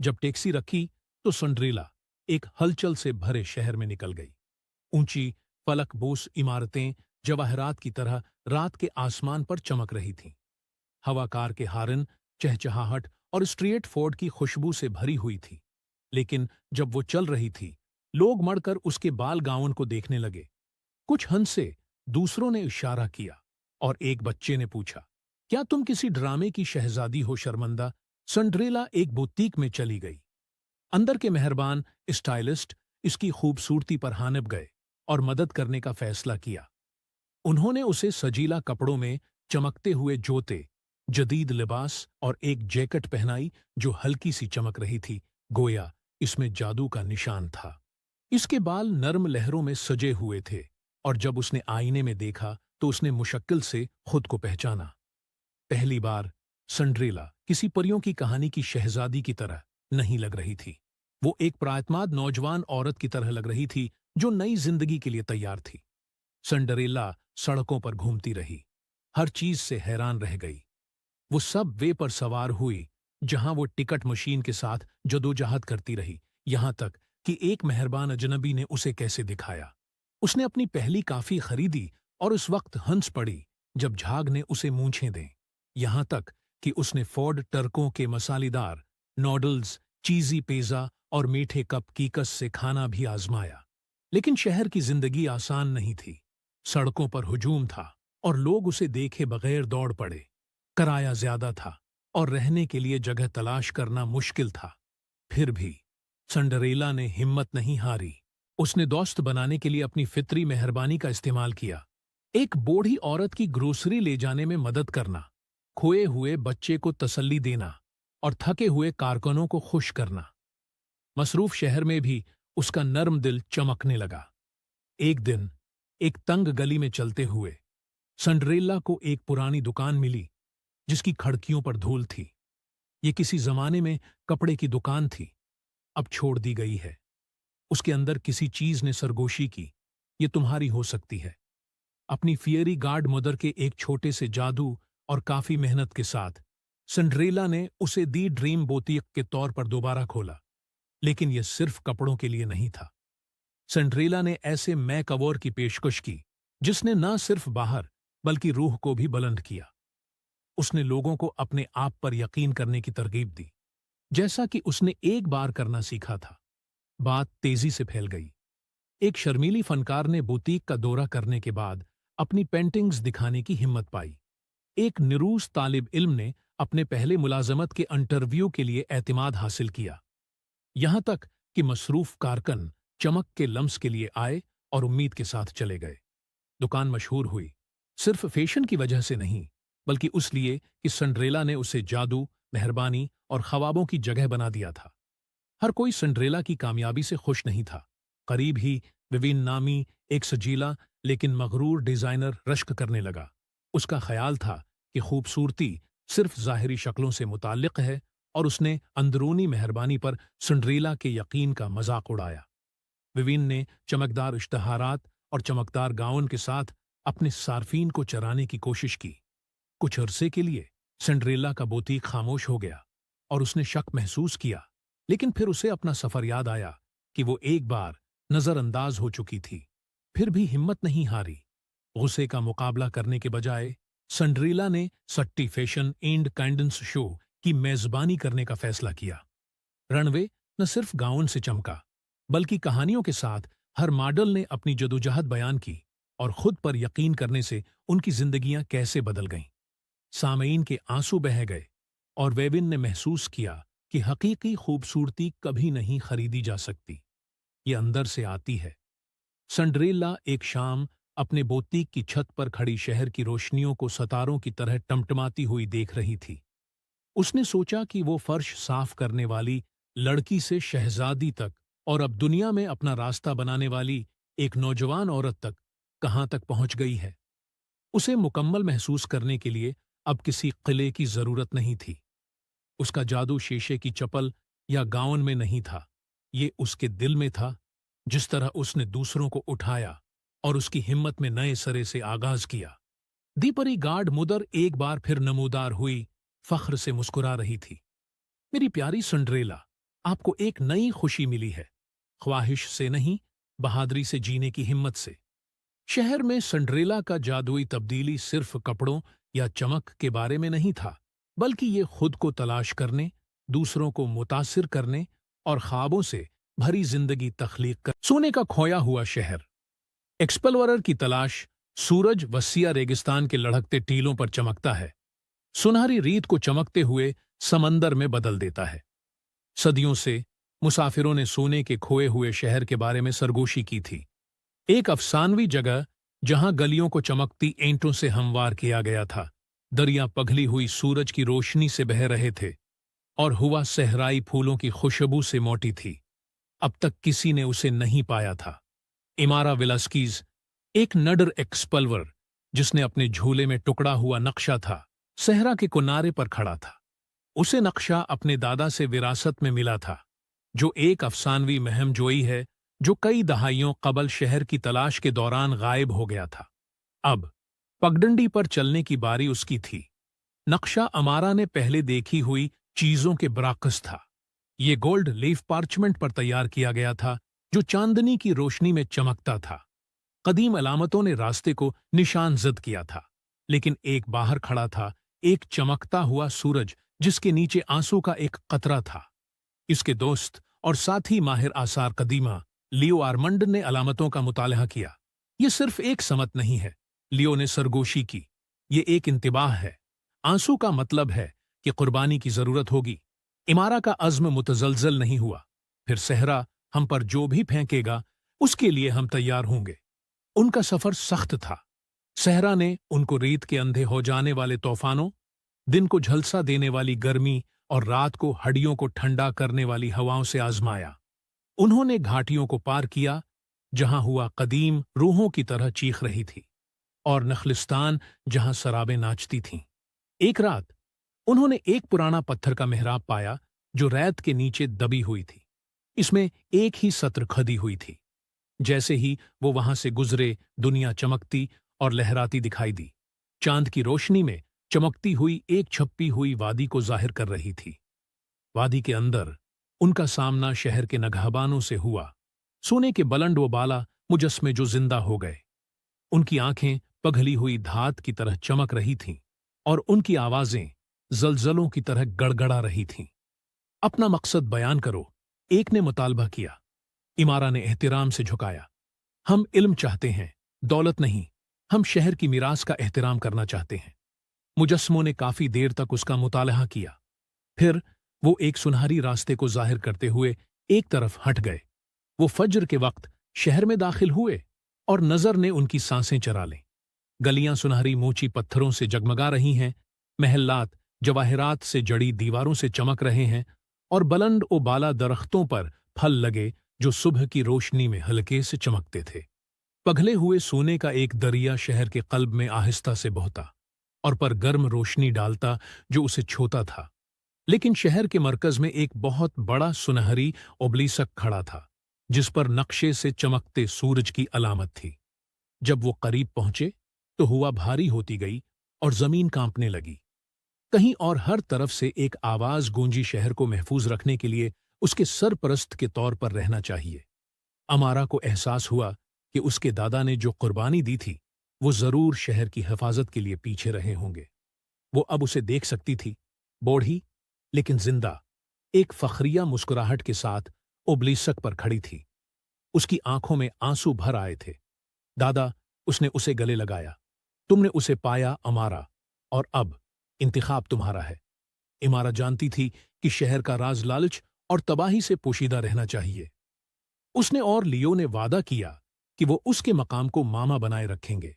जब टैक्सी रखी तो सिंड्रेला एक हलचल से भरे शहर में निकल गई। ऊंची फलकबोस इमारतें जवाहरात की तरह रात के आसमान पर चमक रही थीं। हवा कार के हारन, चहचहाहट और स्ट्रीट फोर्ड की खुशबू से भरी हुई थी। लेकिन जब वो चल रही थी, लोग मड़कर उसके बाल गाउन को देखने लगे। कुछ हंसे, दूसरों ने इशारा किया और एक बच्चे ने पूछा, क्या तुम किसी ड्रामे की शहजादी हो शर्मंदा? सिंड्रेला एक बुटीक में चली गई। अंदर के मेहरबान स्टाइलिस्ट इसकी खूबसूरती पर हानिब गए और मदद करने का फैसला किया। उन्होंने उसे सजीला कपड़ों में चमकते हुए जूते, जदीद लिबास और एक जैकेट पहनाई जो हल्की सी चमक रही थी, गोया इसमें जादू का निशान था। इसके बाल नर्म लहरों में सजे हुए थे और जब उसने आईने में देखा तो उसने मुश्किल से खुद को पहचाना। पहली बार सिंड्रेला किसी परियों की कहानी की शहजादी की तरह नहीं लग रही थी। वो एक प्रायतमाद नौजवान औरत की तरह लग रही थी जो नई जिंदगी के लिए तैयार थी। सिंड्रेला सड़कों पर घूमती रही, हर चीज से हैरान रह गई। वो सब वे पर सवार हुई जहां वो टिकट मशीन के साथ जदोजहद करती रही, यहां तक कि एक मेहरबान अजनबी ने उसे कैसे दिखाया। उसने अपनी पहली काफी खरीदी और उस वक्त हंस पड़ी जब झाग ने उसे मूंछें दें। यहां तक कि उसने फोर्ड टर्कों के मसालेदार नॉडल्स, चीजी पिज़्ज़ा और मीठे कप कीकस से खाना भी आजमाया। लेकिन शहर की जिंदगी आसान नहीं थी। सड़कों पर हुजूम था और लोग उसे देखे बगैर दौड़ पड़े। किराया ज्यादा था और रहने के लिए जगह तलाश करना मुश्किल था। फिर भी सिंड्रेला ने हिम्मत नहीं हारी। उसने दोस्त बनाने के लिए अपनी फितरी मेहरबानी का इस्तेमाल किया। एक बूढ़ी औरत की ग्रोसरी ले जाने में मदद करना, खोए हुए बच्चे को तसल्ली देना और थके हुए कारकुनों को खुश करना। मसरूफ शहर में भी उसका नर्म दिल चमकने लगा। एक दिन एक तंग गली में चलते हुए सिंड्रेला को एक पुरानी दुकान मिली जिसकी खिड़कियों पर धूल थी। ये किसी जमाने में कपड़े की दुकान थी, अब छोड़ दी गई है। उसके अंदर किसी चीज ने सरगोशी की, ये तुम्हारी हो सकती है। अपनी फियरी गार्ड मदर के एक छोटे से जादू और काफी मेहनत के साथ सिंड्रेला ने उसे दी ड्रीम बोतीक के तौर पर दोबारा खोला। लेकिन यह सिर्फ कपड़ों के लिए नहीं था। सिंड्रेला ने ऐसे मैकओवर की पेशकश की जिसने न सिर्फ बाहर बल्कि रूह को भी बुलंद किया। उसने लोगों को अपने आप पर यकीन करने की तरगीब दी, जैसा कि उसने एक बार करना सीखा था। बात तेजी से फैल गई। एक शर्मीली फनकार ने बुटीक का दौरा करने के बाद अपनी पेंटिंग्स दिखाने की हिम्मत पाई। एक निरूस तालिब इल्म ने अपने पहले मुलाजमत के इंटरव्यू के लिए एतमाद हासिल किया। यहां तक कि मसरूफ कारकन चमक के लम्स के लिए आए और उम्मीद के साथ चले गए। दुकान मशहूर हुई, सिर्फ फैशन की वजह से नहीं, बल्कि उसलिए कि सिंड्रेला ने उसे जादू, मेहरबानी और ख्वाबों की जगह बना दिया था। हर कोई सिंड्रेला की कामयाबी से खुश नहीं था। करीब ही विविन नामी एक सजीला लेकिन मगरूर डिजाइनर रश्क करने लगा। उसका ख्याल था कि खूबसूरती सिर्फ ज़ाहिरी शक्लों से मुताल्लिक है, और उसने अंदरूनी मेहरबानी पर सिंड्रेला के यकीन का मजाक उड़ाया। विविन ने चमकदार इश्तहारात और चमकदार गाउन के साथ अपने सार्फिन को चराने की कोशिश की। कुछ अरसे के लिए सिंड्रेला का बुटीक खामोश हो गया और उसने शक महसूस किया, लेकिन फिर उसे अपना सफर याद आया कि वो एक बार नजरअंदाज हो चुकी थी। फिर भी हिम्मत नहीं हारी। गुस्से का मुकाबला करने के बजाय सिंड्रेला ने सट्टी फैशन एंड काइंडेंस शो की मेजबानी करने का फैसला किया। रनवे न सिर्फ गाउन से चमका, बल्कि कहानियों के साथ हर मॉडल ने अपनी जदोजहद बयान की और खुद पर यकीन करने से उनकी जिंदगियां कैसे बदल गईं। सामईन के आंसू बह गए और वेविन ने महसूस किया कि हकीकी खूबसूरती कभी नहीं खरीदी जा सकती, ये अंदर से आती है। सिंड्रेला एक शाम अपने बुटीक की छत पर खड़ी शहर की रोशनियों को सितारों की तरह टमटमाती हुई देख रही थी। उसने सोचा कि वो फर्श साफ करने वाली लड़की से शहजादी तक और अब दुनिया में अपना रास्ता बनाने वाली एक नौजवान औरत तक कहां तक पहुंच गई है। उसे मुकम्मल महसूस करने के लिए अब किसी किले की जरूरत नहीं थी। उसका जादू शीशे की चप्पल या गाउन में नहीं था, ये उसके दिल में था। जिस तरह उसने दूसरों को उठाया और उसकी हिम्मत में नए सिरे से आगाज किया। दीपरी गार्ड मुदर एक बार फिर नमूदार हुई, फख्र से मुस्कुरा रही थी। मेरी प्यारी सिंड्रेला, आपको एक नई खुशी मिली है, ख्वाहिश से नहीं, बहादुरी से जीने की हिम्मत से। शहर में सिंड्रेला का जादुई तब्दीली सिर्फ कपड़ों या चमक के बारे में नहीं था, बल्कि ये खुद को तलाश करने, दूसरों को मुतासिर करने और ख्वाबों से भरी जिंदगी तख्लीक कर। सोने का खोया हुआ शहर। एक्सप्लोरर की तलाश। सूरज वसिया रेगिस्तान के लढ़कते टीलों पर चमकता है, सुनहरी रीत को चमकते हुए समंदर में बदल देता है। सदियों से मुसाफिरों ने सोने के खोए हुए शहर के बारे में सरगोशी की थी। एक अफसानवी जगह जहां गलियों को चमकती ईंटों से हमवार किया गया था, दरिया पगली हुई सूरज की रोशनी से बह रहे थे और हुआ सहराई फूलों की खुशबू से मोटी थी। अब तक किसी ने उसे नहीं पाया था। इमारा विलास्कीज, एक नडर एक्सप्लोरर जिसने अपने झूले में टुकड़ा हुआ नक्शा था, सहरा के किनारे पर खड़ा था। उसे नक्शा अपने दादा से विरासत में मिला था, जो एक अफसानवी महम जोई है जो कई दहाइयों कबल शहर की तलाश के दौरान गायब हो गया था। अब पगडंडी पर चलने की बारी उसकी थी। नक्शा अमारा ने पहले देखी हुई चीजों के बराकस था। ये गोल्ड लीफ पार्चमेंट पर तैयार किया गया था, जो चांदनी की रोशनी में चमकता था। कदीम अलामतों ने रास्ते को निशानजद किया था, लेकिन एक बाहर खड़ा था, एक चमकता हुआ सूरज जिसके नीचे आंसू का एक कतरा था। इसके दोस्त और साथी माहिर आसार कदीमा लियो आर्मंड ने अलामतों का मुतालहा किया। ये सिर्फ एक समत नहीं है, लियो ने सरगोशी की, ये एक इंतिबाह है। आंसू का मतलब है कि कुर्बानी की जरूरत होगी। इमारा का अज़्म मुतजलजल नहीं हुआ। फिर सहरा हम पर जो भी फेंकेगा उसके लिए हम तैयार होंगे। उनका सफर सख्त था। सहरा ने उनको रेत के अंधे हो जाने वाले तूफानों, दिन को झलसा देने वाली गर्मी और रात को हड्डियों को ठंडा करने वाली हवाओं से आजमाया। उन्होंने घाटियों को पार किया जहां हुआ कदीम रूहों की तरह चीख रही थी, और नखलिस्तान जहां शराबें नाचती थीं। एक रात उन्होंने एक पुराना पत्थर का मेहराब पाया जो रेत के नीचे दबी हुई थी। इसमें एक ही सत्र खदी हुई थी। जैसे ही वो वहां से गुजरे, दुनिया चमकती और लहराती दिखाई दी। चांद की रोशनी में चमकती हुई एक छपी हुई वादी को जाहिर कर रही थी। वादी के अंदर उनका सामना शहर के नगहबानों से हुआ। सोने के बुलंद व बाला मुजस्मे जो जिंदा हो गए। उनकी आंखें पघली हुई धात की तरह चमक रही थीं और उनकी आवाजें जलजलों की तरह गड़गड़ा रही थीं। अपना मकसद बयान करो, एक ने मुतालबा किया। इमारा ने एहतिराम से झुकाया। हम इल्म चाहते हैं, दौलत नहीं। हम शहर की मीरास का एहतिराम करना चाहते हैं। मुजस्मों ने काफी देर तक उसका मुतालहा किया। फिर वो एक सुनहरी रास्ते को जाहिर करते हुए एक तरफ हट गए। वो फज्र के वक्त शहर में दाखिल हुए और नजर ने उनकी सांसें चरा लें। गलियां सुनहरी मोची पत्थरों से जगमगा रही हैं, महल्लात जवाहिरात से जड़ी दीवारों से चमक रहे हैं और बुलंद ओ बाला दरख्तों पर फल लगे जो सुबह की रोशनी में हल्के से चमकते थे। पघले हुए सोने का एक दरिया शहर के कल्ब में आहिस्ता से बहता और पर गर्म रोशनी डालता जो उसे छोता था। लेकिन शहर के मरकज में एक बहुत बड़ा सुनहरी ओबलिसक खड़ा था, जिस पर नक्शे से चमकते सूरज की अलामत थी। जब वो करीब पहुंचे तो हुआ भारी होती गई और जमीन कांपने लगी। कहीं और हर तरफ से एक आवाज गूंजी, शहर को महफूज रखने के लिए उसके सरपरस्त के तौर पर रहना चाहिए। अमारा को एहसास हुआ कि उसके दादा ने जो कुर्बानी दी थी वो जरूर शहर की हिफाजत के लिए पीछे रहे होंगे। वो अब उसे देख सकती थी, बूढ़ी लेकिन जिंदा, एक फखरिया मुस्कुराहट के साथ ओबलिसक पर खड़ी थी। उसकी आंखों में आंसू भर आए थे। दादा, उसने उसे गले लगाया। तुमने उसे पाया अमारा, और अब इंतखाब तुम्हारा है। इमारा जानती थी कि शहर का राज लालच और तबाही से पोशीदा रहना चाहिए। उसने और लियो ने वादा किया कि वो उसके मकाम को मामा बनाए रखेंगे।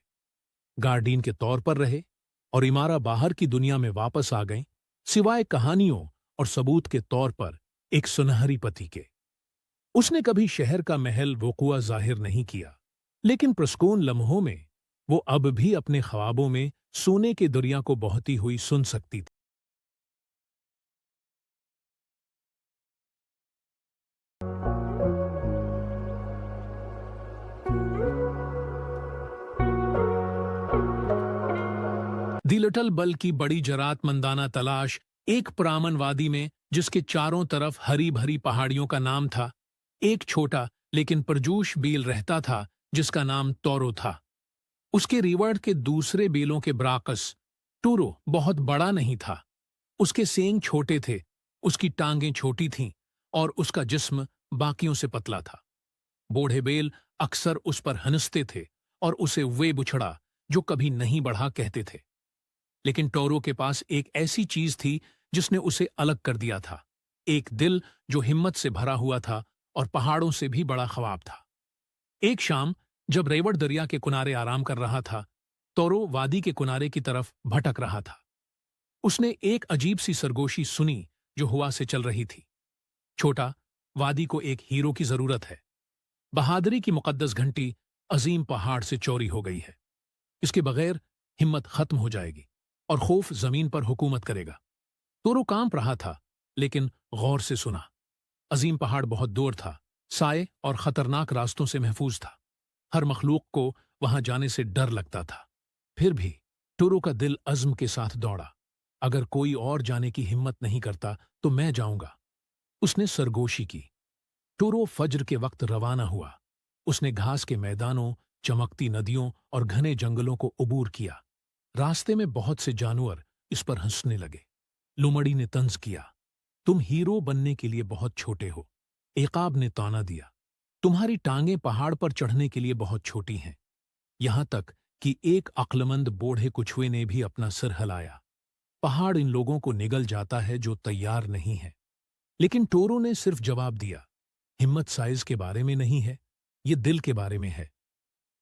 गार्डीन के तौर पर रहे और इमारा बाहर की दुनिया में वापस आ गईं, सिवाय कहानियों और सबूत के तौर पर एक सुनहरी पति के। उसने कभी शहर का महल वक़ुआ जाहिर नहीं किया, लेकिन प्रस्कून लम्हों में वो अब भी अपने ख्वाबों में सोने के दरिया को बहती हुई सुन सकती थी। दी लिटल बल की बड़ी जरातमंदाना तलाश एक पुरामन वादी में, जिसके चारों तरफ हरी भरी पहाड़ियों का नाम था, एक छोटा लेकिन परजोश बेल रहता था जिसका नाम टोरो था। उसके रीवड़ के दूसरे बेलों के बराकस टोरो बहुत बड़ा नहीं था। उसके सींग छोटे थे, उसकी टांगें छोटी थीं और उसका जिस्म बाकियों से पतला था। बूढ़े बेल अक्सर उस पर हंसते थे और उसे वे बुछड़ा जो कभी नहीं बढ़ा कहते थे। लेकिन टोरो के पास एक ऐसी चीज थी जिसने उसे अलग कर दिया था, एक दिल जो हिम्मत से भरा हुआ था और पहाड़ों से भी बड़ा ख्वाब था। एक शाम जब रेवड़ दरिया के किनारे आराम कर रहा था, टोरो वादी के किनारे की तरफ भटक रहा था। उसने एक अजीब सी सरगोशी सुनी जो हवा से चल रही थी। छोटा, वादी को एक हीरो की जरूरत है। बहादुरी की मुकद्दस घंटी अजीम पहाड़ से चोरी हो गई है। इसके बगैर हिम्मत खत्म हो जाएगी और खौफ जमीन पर हुकूमत करेगा। टोरो कांप रहा था, लेकिन गौर से सुना। अजीम पहाड़ बहुत दूर था, साए और खतरनाक रास्तों से महफूज था। हर मखलूक को वहां जाने से डर लगता था। फिर भी टोरो का दिल अज़्म के साथ दौड़ा। अगर कोई और जाने की हिम्मत नहीं करता तो मैं जाऊंगा। उसने सरगोशी की। टोरो फज्र के वक्त रवाना हुआ। उसने घास के मैदानों, चमकती नदियों और घने जंगलों को अबूर किया। रास्ते में बहुत से जानवर इस पर हंसने लगे। लुमड़ी ने तंज किया, तुम हीरो बनने के लिए बहुत छोटे हो। एकाब ने ताना दिया, तुम्हारी टांगें पहाड़ पर चढ़ने के लिए बहुत छोटी हैं। यहां तक कि एक अक्लमंद बूढ़े कुछुए ने भी अपना सिर हिलाया। पहाड़ इन लोगों को निगल जाता है जो तैयार नहीं है। लेकिन टोरो ने सिर्फ जवाब दिया, हिम्मत साइज के बारे में नहीं है, ये दिल के बारे में है।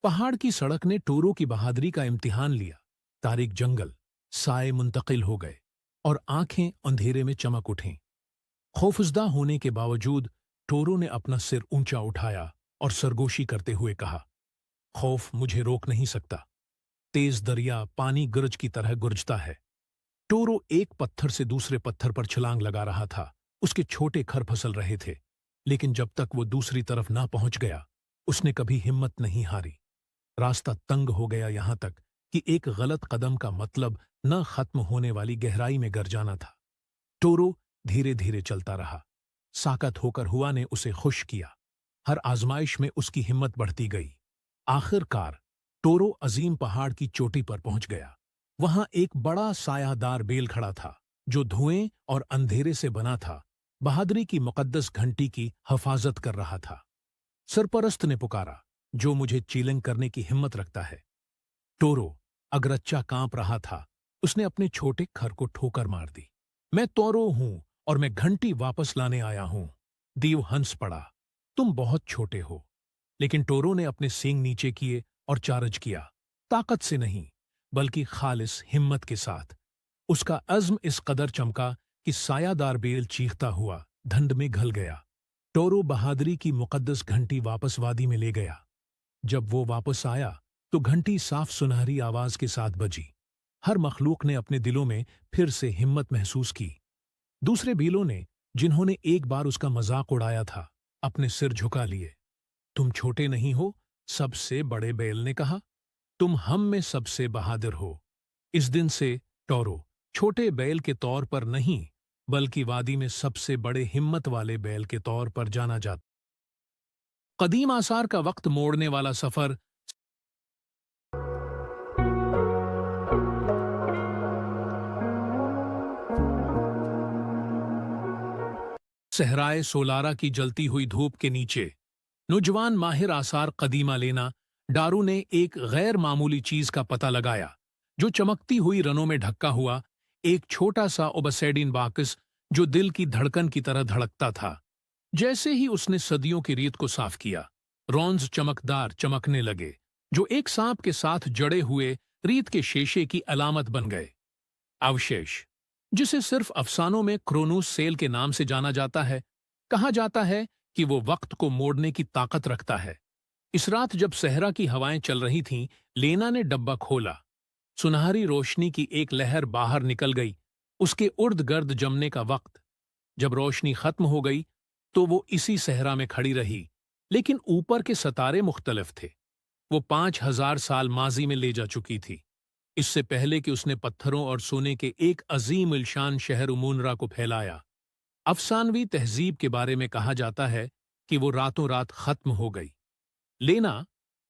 पहाड़ की सड़क ने टोरो की बहादुरी का इम्तिहान लिया। तारीक जंगल, साए मुंतकिल हो गए और आंखें अंधेरे में चमक उठीं। खौफजदा होने के बावजूद टोरो ने अपना सिर ऊंचा उठाया और सरगोशी करते हुए कहा, खौफ मुझे रोक नहीं सकता। तेज दरिया पानी गरज की तरह गुरजता है। टोरो एक पत्थर से दूसरे पत्थर पर छलांग लगा रहा था। उसके छोटे खर फिसल रहे थे, लेकिन जब तक वो दूसरी तरफ ना पहुंच गया, उसने कभी हिम्मत नहीं हारी। रास्ता तंग हो गया यहां तक कि एक गलत कदम का मतलब न खत्म होने वाली गहराई में गिर जाना था। टोरो धीरे धीरे चलता रहा। साकत होकर हुआ ने उसे खुश किया। हर आजमाइश में उसकी हिम्मत बढ़ती गई। आखिरकार टोरो अजीम पहाड़ की चोटी पर पहुंच गया। वहां एक बड़ा सायादार बेल खड़ा था जो धुएं और अंधेरे से बना था। बहादुरी की मुकद्दस घंटी की हिफाजत कर रहा था। सरपरस्त ने पुकारा, जो मुझे चीलिंग करने की हिम्मत रखता है। टोरो अगरच्चा कांप रहा था। उसने अपने छोटे खर को ठोकर मार दी। मैं टोरो हूं और मैं घंटी वापस लाने आया हूं। दीव हंस पड़ा। तुम बहुत छोटे हो। लेकिन टोरो ने अपने सींग नीचे किए और चार्ज किया, ताकत से नहीं बल्कि खालिस हिम्मत के साथ। उसका अज़्म इस कदर चमका कि सायादार बेल चीखता हुआ धंध में घल गया। टोरो बहादुरी की मुकद्दस घंटी वापस वादी में ले गया। जब वो वापस आया तो घंटी साफ सुनहरी आवाज के साथ बजी। हर मखलूक ने अपने दिलों में फिर से हिम्मत महसूस की। दूसरे बीलों ने, जिन्होंने एक बार उसका मजाक उड़ाया था, अपने सिर झुका लिए। तुम छोटे नहीं हो, सबसे बड़े बैल ने कहा। तुम हम में सबसे बहादुर हो। इस दिन से टोरो छोटे बैल के तौर पर नहीं बल्कि वादी में सबसे बड़े हिम्मत वाले बैल के तौर पर जाना जाता। कदीम आसार का वक्त मोड़ने वाला सफर। सहराए सोलारा की जलती हुई धूप के नीचे नौजवान माहिर आसार कदीमा लेना डारू ने एक गैर मामूली चीज का पता लगाया, जो चमकती हुई रनों में ढका हुआ एक छोटा सा ओबसेडिन बाकस जो दिल की धड़कन की तरह धड़कता था। जैसे ही उसने सदियों की रीत को साफ किया, रॉन्स चमकदार चमकने लगे, जो एक सांप के साथ जड़े हुए रीत के शेषे की अलामत बन गए। अवशेष, जिसे सिर्फ अफसानों में क्रोनोस सेल के नाम से जाना जाता है, कहा जाता है कि वो वक्त को मोड़ने की ताकत रखता है। इस रात जब सहरा की हवाएं चल रही थीं, लेना ने डब्बा खोला। सुनहरी रोशनी की एक लहर बाहर निकल गई। उसके उर्द गर्द जमने का वक्त। जब रोशनी खत्म हो गई तो वो इसी सहरा में खड़ी रही, लेकिन ऊपर के सितारे मुख्तलिफ थे। वो 5000 साल माजी में ले जा चुकी थी, इससे पहले कि उसने पत्थरों और सोने के एक अजीम इल्शान शहर उमूनरा को फैलाया। अफसानवी तहजीब के बारे में कहा जाता है कि वो रातों रात खत्म हो गई। लेना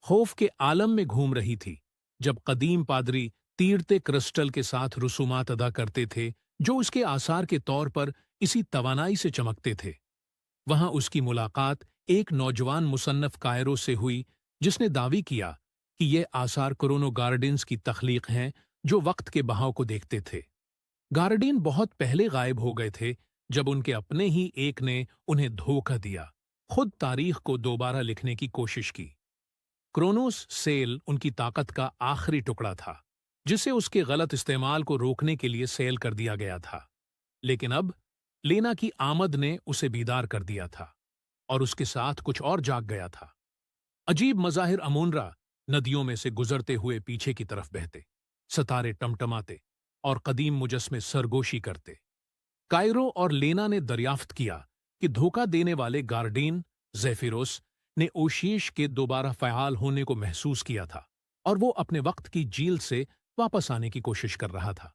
खौफ के आलम में घूम रही थी जब कदीम पादरी तीरते क्रिस्टल के साथ रसूमात अदा करते थे, जो उसके आसार के तौर पर इसी तवानाई से चमकते थे। वहां उसकी मुलाकात एक नौजवान मुसन्नफ कायरो से हुई, जिसने दावी किया कि ये आसार क्रोनो गार्डियंस की तख्लीक हैं जो वक्त के बहाव को देखते थे। गार्डियन बहुत पहले गायब हो गए थे जब उनके अपने ही एक ने उन्हें धोखा दिया, खुद तारीख को दोबारा लिखने की कोशिश की। क्रोनोस सेल उनकी ताकत का आखिरी टुकड़ा था, जिसे उसके गलत इस्तेमाल को रोकने के लिए सेल कर दिया गया था। लेकिन अब लेना की आमद ने उसे बीदार कर दिया था, और उसके साथ कुछ और जाग गया था। अजीब मज़ाहिर अमूनरा नदियों में से गुजरते हुए पीछे की तरफ बहते, सितारे टमटमाते और कदीम मुजस्मे सरगोशी करते। कायरो और लेना ने दरियाफ्त किया कि धोखा देने वाले गार्डियन ज़ेफिरोस ने ओशीश के दोबारा फ़आल होने को महसूस किया था, और वो अपने वक्त की झील से वापस आने की कोशिश कर रहा था।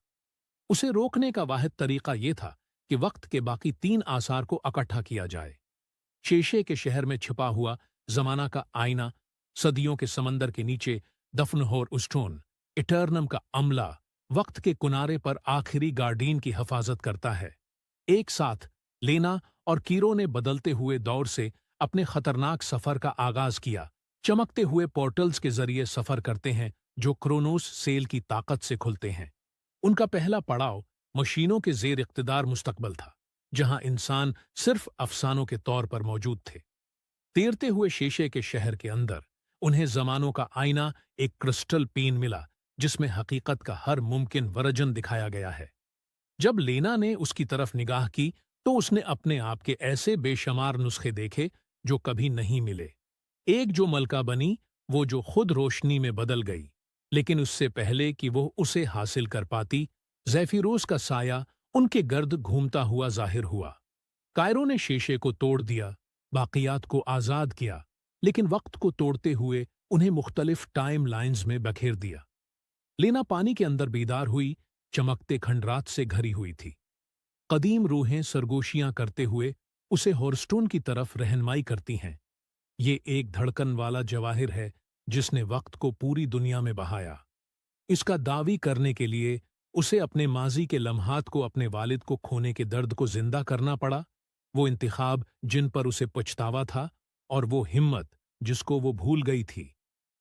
उसे रोकने का वाहिद तरीका यह था कि वक्त के बाकी 3 आसार को इकट्ठा किया जाए। शेशे के शहर में छिपा हुआ जमाना का आईना, सदियों के समंदर के नीचे दफनहोर उस्टोन, इटर्नम का अमला वक्त के किनारे पर आखिरी गार्डियन की हिफाजत करता है। एक साथ लेना और कीरो ने बदलते हुए दौर से अपने खतरनाक सफर का आगाज किया। चमकते हुए पोर्टल्स के जरिए सफर करते हैं जो क्रोनोस सेल की ताकत से खुलते हैं। उनका पहला पड़ाव मशीनों के जेर इख्तिदार मुस्तकबल था, जहां इंसान सिर्फ अफसानों के तौर पर मौजूद थे। तैरते हुए शीशे के शहर के अंदर उन्हें जमानों का आईना, एक क्रिस्टल पेन मिला जिसमें हकीकत का हर मुमकिन वर्जन दिखाया गया है। जब लेना ने उसकी तरफ निगाह की तो उसने अपने आप के ऐसे बेशुमार नुस्खे देखे जो कभी नहीं मिले। एक जो मलका बनी, वो जो खुद रोशनी में बदल गई, लेकिन उससे पहले कि वो उसे हासिल कर पाती, ज़ेफिरोस का साया उनके गर्द घूमता हुआ जाहिर हुआ। कायरो ने शीशे को तोड़ दिया, बाकियात को आजाद किया, लेकिन वक्त को तोड़ते हुए उन्हें मुख्तलिफ टाइम लाइन्स में बखेर दिया। लेना पानी के अंदर बेदार हुई, चमकते खंडरात से घरी हुई थी। कदीम रूहें सरगोशियां करते हुए उसे हॉरस्टोन की तरफ रहनुमाई करती हैं। ये एक धड़कन वाला जवाहिर है जिसने वक्त को पूरी दुनिया में बहाया। इसका दावी करने के लिए उसे अपने माजी के लम्हात को, अपने वालिद को खोने के दर्द को जिंदा करना पड़ा, वो इंतखाब जिन पर उसे पछतावा था और वो हिम्मत जिसको वो भूल गई थी।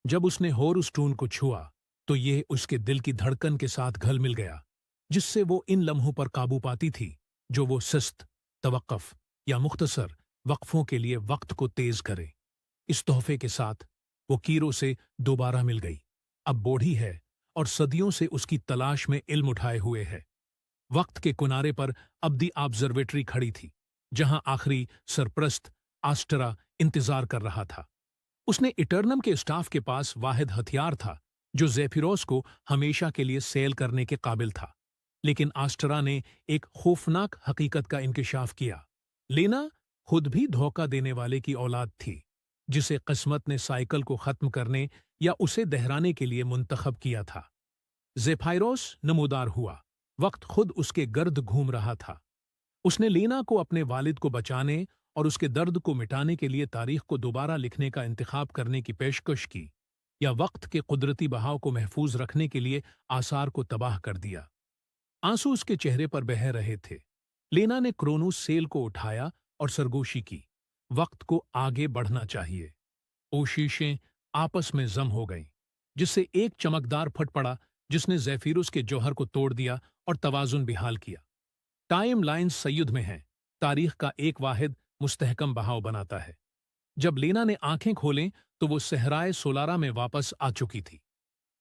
जब उसने हॉरस्टोन को छुआ तो यह उसके दिल की धड़कन के साथ घल मिल गया, जिससे वो इन लम्हों पर काबू पाती थी जो वो सुस्त, तवक्कुफ या मुख्तसर वक्फों के लिए वक्त को तेज करे। इस तोहफे के साथ वो कीरो से दोबारा मिल गई। अब बूढ़ी है और सदियों से उसकी तलाश में इल्म उठाए हुए है। वक्त के किनारे पर अब्दी ऑब्जर्वेटरी खड़ी थी, जहां आखिरी सरप्रस्त आस्ट्रा इंतजार कर रहा था। उसने इटर्नम के स्टाफ के पास वाहिद हथियार था जो ज़ेफिरोस को हमेशा के लिए सेल करने के काबिल था। लेकिन आस्ट्रा ने एक खौफनाक हकीकत का इंकिशाफ किया। लेना खुद भी धोखा देने वाले की औलाद थी, जिसे किस्मत ने साइकिल को खत्म करने या उसे दहराने के लिए मुंतखब किया था। ज़ेफाइरोस नमूदार हुआ, वक्त खुद उसके गर्द घूम रहा था। उसने लेना को अपने वालिद को बचाने और उसके दर्द को मिटाने के लिए तारीख को दोबारा लिखने का इंतखाब करने की पेशकश की, या वक्त के कुदरती बहाव को महफूज रखने के लिए आसार को तबाह कर दिया। आंसू उसके चेहरे पर बह रहे थे। लेना ने क्रोनोस सेल को उठाया और सरगोशी की, वक्त को आगे बढ़ना चाहिए। ओशीशें आपस में जम हो गईं, जिससे एक चमकदार फट पड़ा जिसने ज़ेफिरुस के जौहर को तोड़ दिया और तवाजुन बिहाल किया। टाइम लाइन्स सयुद्ध में हैं, तारीख का एक वाहिद मुस्तहकम बहाव बनाता है। जब लेना ने आंखें खोलें तो वो सहराए सोलारा में वापस आ चुकी थी।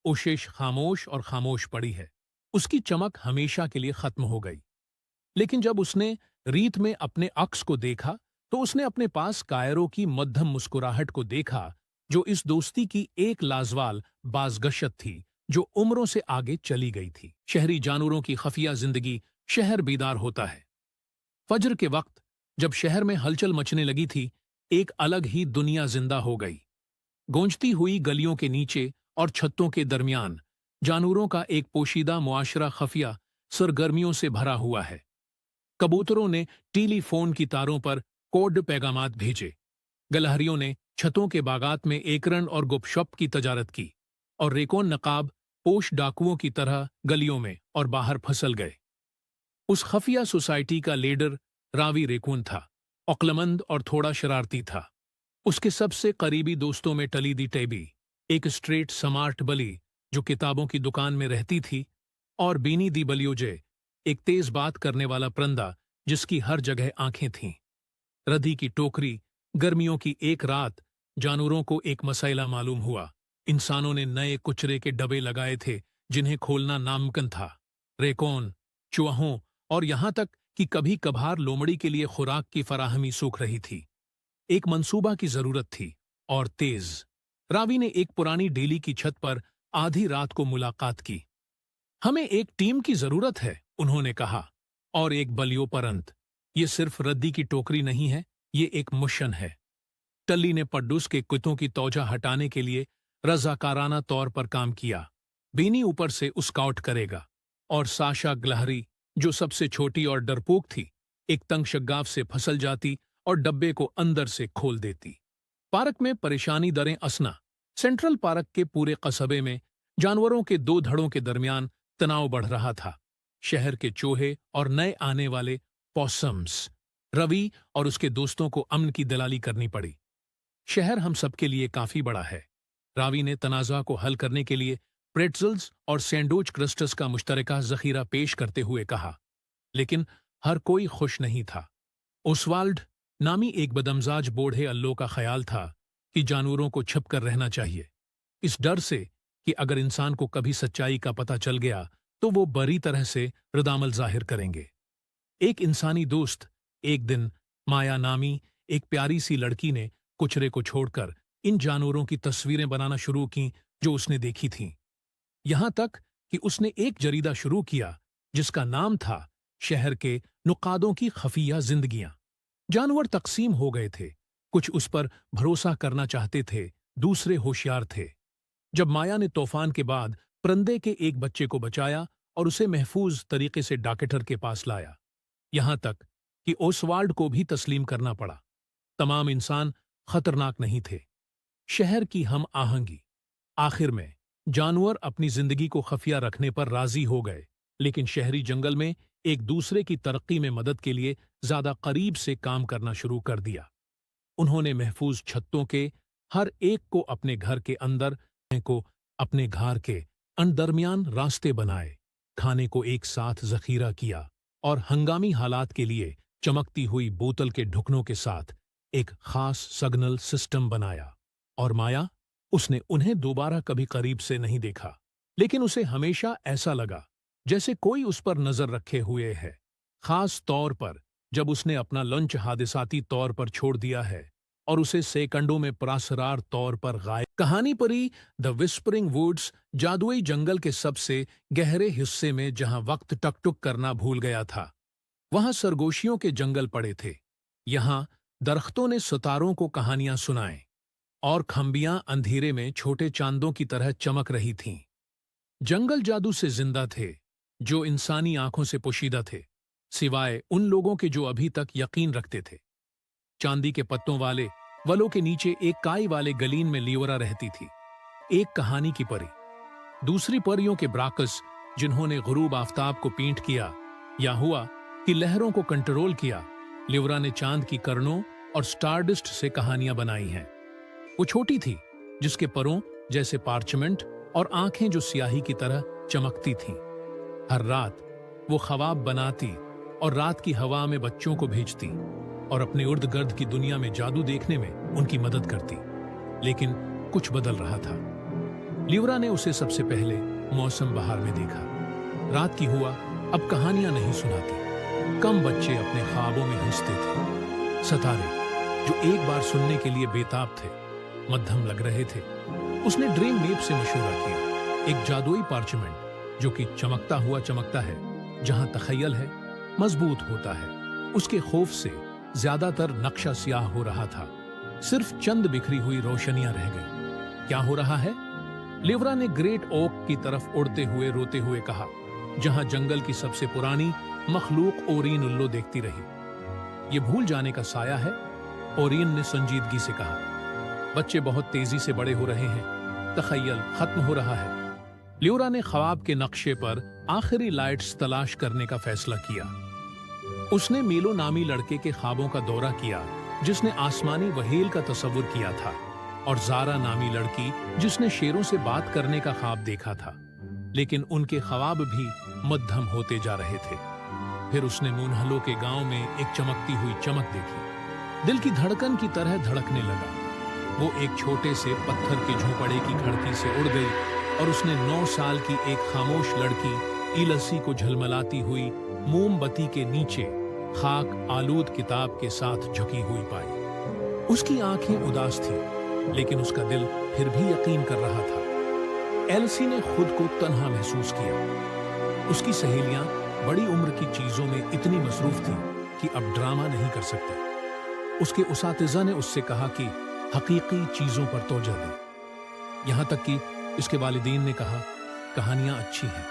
ओशेश खामोश और खामोश पड़ी है, उसकी चमक हमेशा के लिए खत्म हो गई। लेकिन जब उसने रीत में अपने अक्स को देखा तो उसने अपने पास कायरो की मध्यम मुस्कुराहट को देखा, जो इस दोस्ती की एक लाजवाल बाज़गशत थी जो उम्रों से आगे चली गई थी। शहरी जानवरों की खफिया जिंदगी, शहर बेदार होता है। फजर के वक्त जब शहर में हलचल मचने लगी थी, एक अलग ही दुनिया जिंदा हो गई। गूंजती हुई गलियों के नीचे और छतों के दरमियान जानवरों का एक पोशीदा मुआशरा खफिया सरगर्मियों से भरा हुआ है। कबूतरों ने टेलीफोन की तारों पर कोड पैगामात भेजे, गलहरियों ने छतों के बागात में एकरन और गुपशप की तजारत की, और रेकोन नकाब पोश डाकुओं की तरह गलियों में और बाहर फंसल गए। उस खफिया सोसाइटी का लीडर रावी रेकून था, अक्लमंद और थोड़ा शरारती था। उसके सबसे करीबी दोस्तों में टली दी टेबी, एक स्ट्रेट स्मार्ट बली जो किताबों की दुकान में रहती थी, और बीनी दी बलियोजे, एक तेज बात करने वाला परंदा जिसकी हर जगह आंखें थीं। रदी की टोकरी, गर्मियों की एक रात, जानवरों को एक मसइला मालूम हुआ। इंसानों ने नए कुचरे के डबे लगाए थे जिन्हें खोलना नामुमकिन था। रेकॉन, चूहों और यहां तक कि कभी कभार लोमड़ी के लिए खुराक की फराहमी सूख रही थी। एक मंसूबा की जरूरत थी, और तेज। रावी ने एक पुरानी डेली की छत पर आधी रात को मुलाकात की। हमें एक टीम की जरूरत है, उन्होंने कहा, और एक बलियो परंत। ये सिर्फ रद्दी की टोकरी नहीं है, ये एक मिशन है। टल्ली ने पड्डूस के कुत्तों की तौजा हटाने के लिए रजाकाराना तौर पर काम किया। बीनी ऊपर से स्काउट करेगा, और साशा ग्लहरी, जो सबसे छोटी और डरपोक थी, एक तंग शग्गाफ से फंसल जाती और डब्बे को अंदर से खोल देती। पार्क में परेशानी दरें असना। सेंट्रल पार्क के पूरे कस्बे में जानवरों के दो धड़ों के दरमियान तनाव बढ़ रहा था। शहर के चूहे और नए आने वाले पॉसम्स। रवि और उसके दोस्तों को अमन की दलाली करनी पड़ी। शहर हम सबके लिए काफी बड़ा है। रावी ने तनाज़ा को हल करने के लिए प्रेट्जल्स और सैंडविच क्रस्टस का मुश्तरका जखीरा पेश करते हुए कहा, लेकिन हर कोई खुश नहीं था। ओसवाल्ड नामी एक बदमजाज बूढ़े अल्लो का ख्याल था कि जानवरों को छिप कर रहना चाहिए, इस डर से कि अगर इंसान को कभी सच्चाई का पता चल गया तो वो बड़ी तरह से रदामल जाहिर करेंगे। एक इंसानी दोस्त, एक दिन माया नामी एक प्यारी सी लड़की ने कुचरे को छोड़कर इन जानवरों की तस्वीरें बनाना शुरू की जो उसने देखी थीं। यहां तक कि उसने एक जरीदा शुरू किया जिसका नाम था शहर के नुकादों की खफिया जिंदगियां। जानवर तकसीम हो गए थे, कुछ उस पर भरोसा करना चाहते थे, दूसरे होशियार थे। जब माया ने तूफान के बाद परिंदे के एक बच्चे को बचाया और उसे महफूज तरीके से डॉक्टर के पास लाया, यहां तक कि ओसवाल्ड को भी तस्लीम करना पड़ा। तमाम इंसान खतरनाक नहीं थे। शहर की हम आहंगी। आखिर में जानवर अपनी जिंदगी को खफिया रखने पर राजी हो गए, लेकिन शहरी जंगल में एक दूसरे की तरक्की में मदद के लिए ज्यादा करीब से काम करना शुरू कर दिया। उन्होंने महफूज छत्तों के हर एक को अपने घर के अंदर को अपने घर के दरमियान रास्ते बनाए, खाने को एक साथ जखीरा किया और हंगामी हालात के लिए चमकती हुई बोतल के ढुकनों के साथ एक खास सिग्नल सिस्टम बनाया। और माया, उसने उन्हें दोबारा कभी करीब से नहीं देखा, लेकिन उसे हमेशा ऐसा लगा जैसे कोई उस पर नजर रखे हुए है, खास तौर पर जब उसने अपना लंच हादिसाती तौर पर छोड़ दिया है और उसे सेकंडों में परासरार तौर पर गायब। कहानी परी द विस्परिंग वुड्स, जादुई जंगल के सबसे गहरे हिस्से में जहां वक्त टकटुक करना भूल गया था, वहां सरगोशियों के जंगल पड़े थे। यहां दरख्तों ने सितारों को कहानियां सुनाएं और खंबियां अंधेरे में छोटे चांदों की तरह चमक रही थीं। जंगल जादू से जिंदा थे, जो इंसानी आंखों से पोशीदा थे, सिवाय उन लोगों के जो अभी तक यकीन रखते थे। चांदी के पत्तों वाले वलों के नीचे एक काई वाले गलीन में लियोरा रहती थी, एक कहानी की परी। दूसरी परियों के ब्राकस, जिन्होंने गुरूब आफताब को पेंट किया या हुआ कि लहरों को कंट्रोल किया। लियोरा ने चांद की करनों और स्टारडस्ट से कहानियां बनाई हैं। वो छोटी थी, जिसके परों जैसे पार्चमेंट और आंखें जो स्याही की तरह चमकती थीं। हर रात वो ख्वाब बनाती और रात की हवा में बच्चों को भेजती और अपने इर्द गिर्द की दुनिया में जादू देखने में उनकी मदद करती। लेकिन कुछ बदल रहा था। लियोरा ने उसे सबसे पहले मौसम बहार में देखा। रात की हुआ अब कहानियां नहीं सुनाती, कम बच्चे अपने ख्वाबों में हंसते थे। सितारे, जो एक बार सुनने के लिए बेताब थे, मध्यम लग रहे थे। उसने ड्रीम मेप से मशवरा किया, एक जादुई पार्चमेंट जो कि चमकता हुआ चमकता है, जहां तखय्यल है मजबूत होता है। उसके खौफ से ज्यादातर नक्शा स्याह हो रहा था, सिर्फ चंद बिखरी हुई रोशनियां रह गई। क्या हो रहा है? लियोरा ने ग्रेट ओक की तरफ उड़ते हुए रोते हुए कहा, जहां जंगल की सबसे पुरानी मखलूक ओरीन उल्लो देखती रही। ये भूल जाने का साया है, ओरीन ने संजीदगी से कहा। बच्चे बहुत तेजी से बड़े हो रहे हैं, तखय्यल खत्म हो रहा है। लियोरा ने ख्वाब के नक्शे पर आखिरी लाइट्स तलाश करने का फैसला किया। उसने मीलो नामी लड़के के ख्वाबों का दौरा किया, जिसने आसमानी वहेल का तस्वुर किया था, और जारा नामी लड़की, जिसने शेरों से बात करने का ख्वाब देखा था। लेकिन उनके ख्वाब भी मध्यम होते जा रहे थे। फिर उसने मूनहलों के गांव में एक चमकती हुई चमक देखी। दिल की धड़कन की तरह धड़कने लगा। वो एक छोटे से पत्थर के झोंपड़े की खिड़की से उड़ गई और उसने 9 साल की एक खामोश लड़की इलसी को झलमलाती हुई मोमबत्ती के नीचे खाक आलूद किताब के साथ झुकी हुई पाई। उसकी आंखें उदास थीं, लेकिन उसका दिल फिर भी यकीन कर रहा था। एल्सी ने खुद को तन्हा महसूस किया। उसकी सहेलियां बड़ी उम्र की चीजों में इतनी मसरूफ थीं कि अब ड्रामा नहीं कर सकते। उसके उसातिज़ा ने उससे कहा कि हकीकी चीजों पर तवज्जो दे। यहां तक कि इसके वालिदैन ने कहा, कहानियां अच्छी हैं,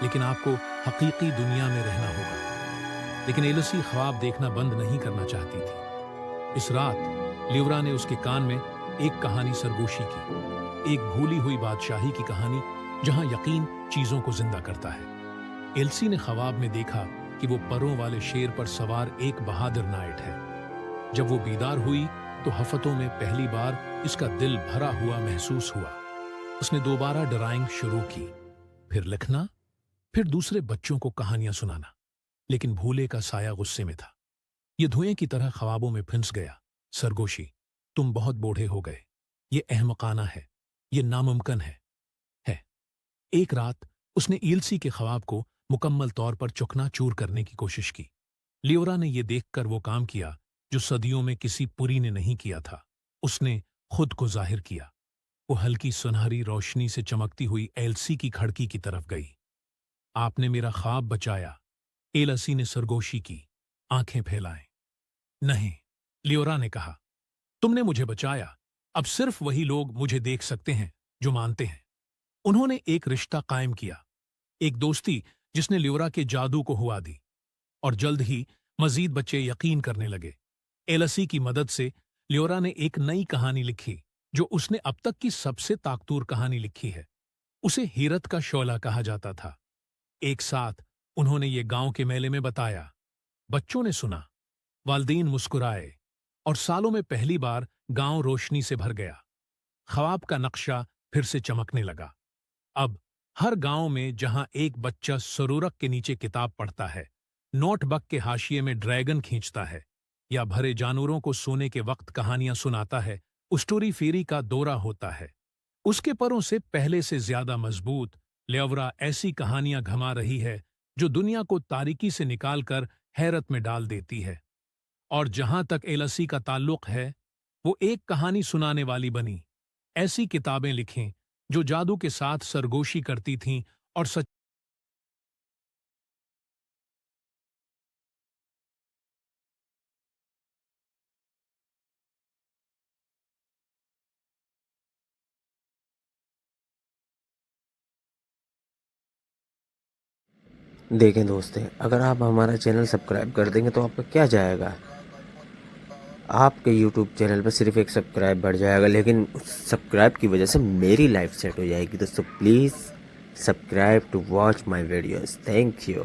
लेकिन आपको हकीकी दुनिया में रहना होगा। लेकिन एलसी ख्वाब देखना बंद नहीं करना चाहती थी। इस रात लियोरा ने उसके कान में एक कहानी सरगोशी की, एक भूली हुई बादशाही की कहानी, जहां यकीन चीजों को जिंदा करता है। एल्सी ने ख्वाब में देखा कि वो परों वाले शेर पर सवार एक बहादुर नाइट है। जब वो बीदार हुई तो हफ्तों में पहली बार इसका दिल भरा हुआ महसूस हुआ। उसने दोबारा ड्राइंग शुरू की, फिर लिखना, फिर दूसरे बच्चों को कहानियां सुनाना। लेकिन भूले का साया गुस्से में था। ये धुएं की तरह ख्वाबों में फिंस गया। सरगोशी, तुम बहुत बूढ़े हो गए। ये अहमकाना है, ये नामुमकिन है। एक रात उसने ईलसी के ख्वाब को मुकम्मल तौर पर चकनाचूर करने की कोशिश की। लियोरा ने यह देखकर वो काम किया जो सदियों में किसी पुरी ने नहीं किया था। उसने खुद को जाहिर किया। वो हल्की सुनहरी रोशनी से चमकती हुई एल्सी की खिड़की की तरफ गई। आपने मेरा ख्वाब बचाया, एलसी ने सरगोशी की आंखें फैलाएं। नहीं, लियोरा ने कहा, तुमने मुझे बचाया। अब सिर्फ वही लोग मुझे देख सकते हैं जो मानते हैं। उन्होंने एक रिश्ता कायम किया, एक दोस्ती जिसने लियोरा के जादू को हुआ दी, और जल्द ही मजीद बच्चे यकीन करने लगे। एलसी की मदद से लियोरा ने एक नई कहानी लिखी, जो उसने अब तक की सबसे ताकतूर कहानी लिखी है। उसे हीरत का शोला कहा जाता था। एक साथ उन्होंने ये गांव के मेले में बताया। बच्चों ने सुना, वालदीन मुस्कुराए, और सालों में पहली बार गांव रोशनी से भर गया। ख्वाब का नक्शा फिर से चमकने लगा। अब हर गांव में जहां एक बच्चा सरूरक के नीचे किताब पढ़ता है, नोटबुक के हाशिए में ड्रैगन खींचता है, या भरे जानवरों को सोने के वक्त कहानियां सुनाता है, उस स्टोरी फेरी का दौरा होता है। उसके परों से पहले से ज्यादा मजबूत ल्यवरा ऐसी कहानियां घमा रही है जो दुनिया को तारीकी से निकालकर हैरत में डाल देती है। और जहां तक एलसी का ताल्लुक है, वो एक कहानी सुनाने वाली बनी। ऐसी किताबें लिखें जो जादू के साथ सरगोशी करती थीं और सच। देखें दोस्तों, अगर आप हमारा चैनल सब्सक्राइब कर देंगे तो आपका क्या जाएगा। आपके यूट्यूब चैनल पर सिर्फ एक सब्सक्राइब बढ़ जाएगा, लेकिन उस सब्सक्राइब की वजह से मेरी लाइफ सेट हो जाएगी। दोस्तों please subscribe to watch my videos. Thank you.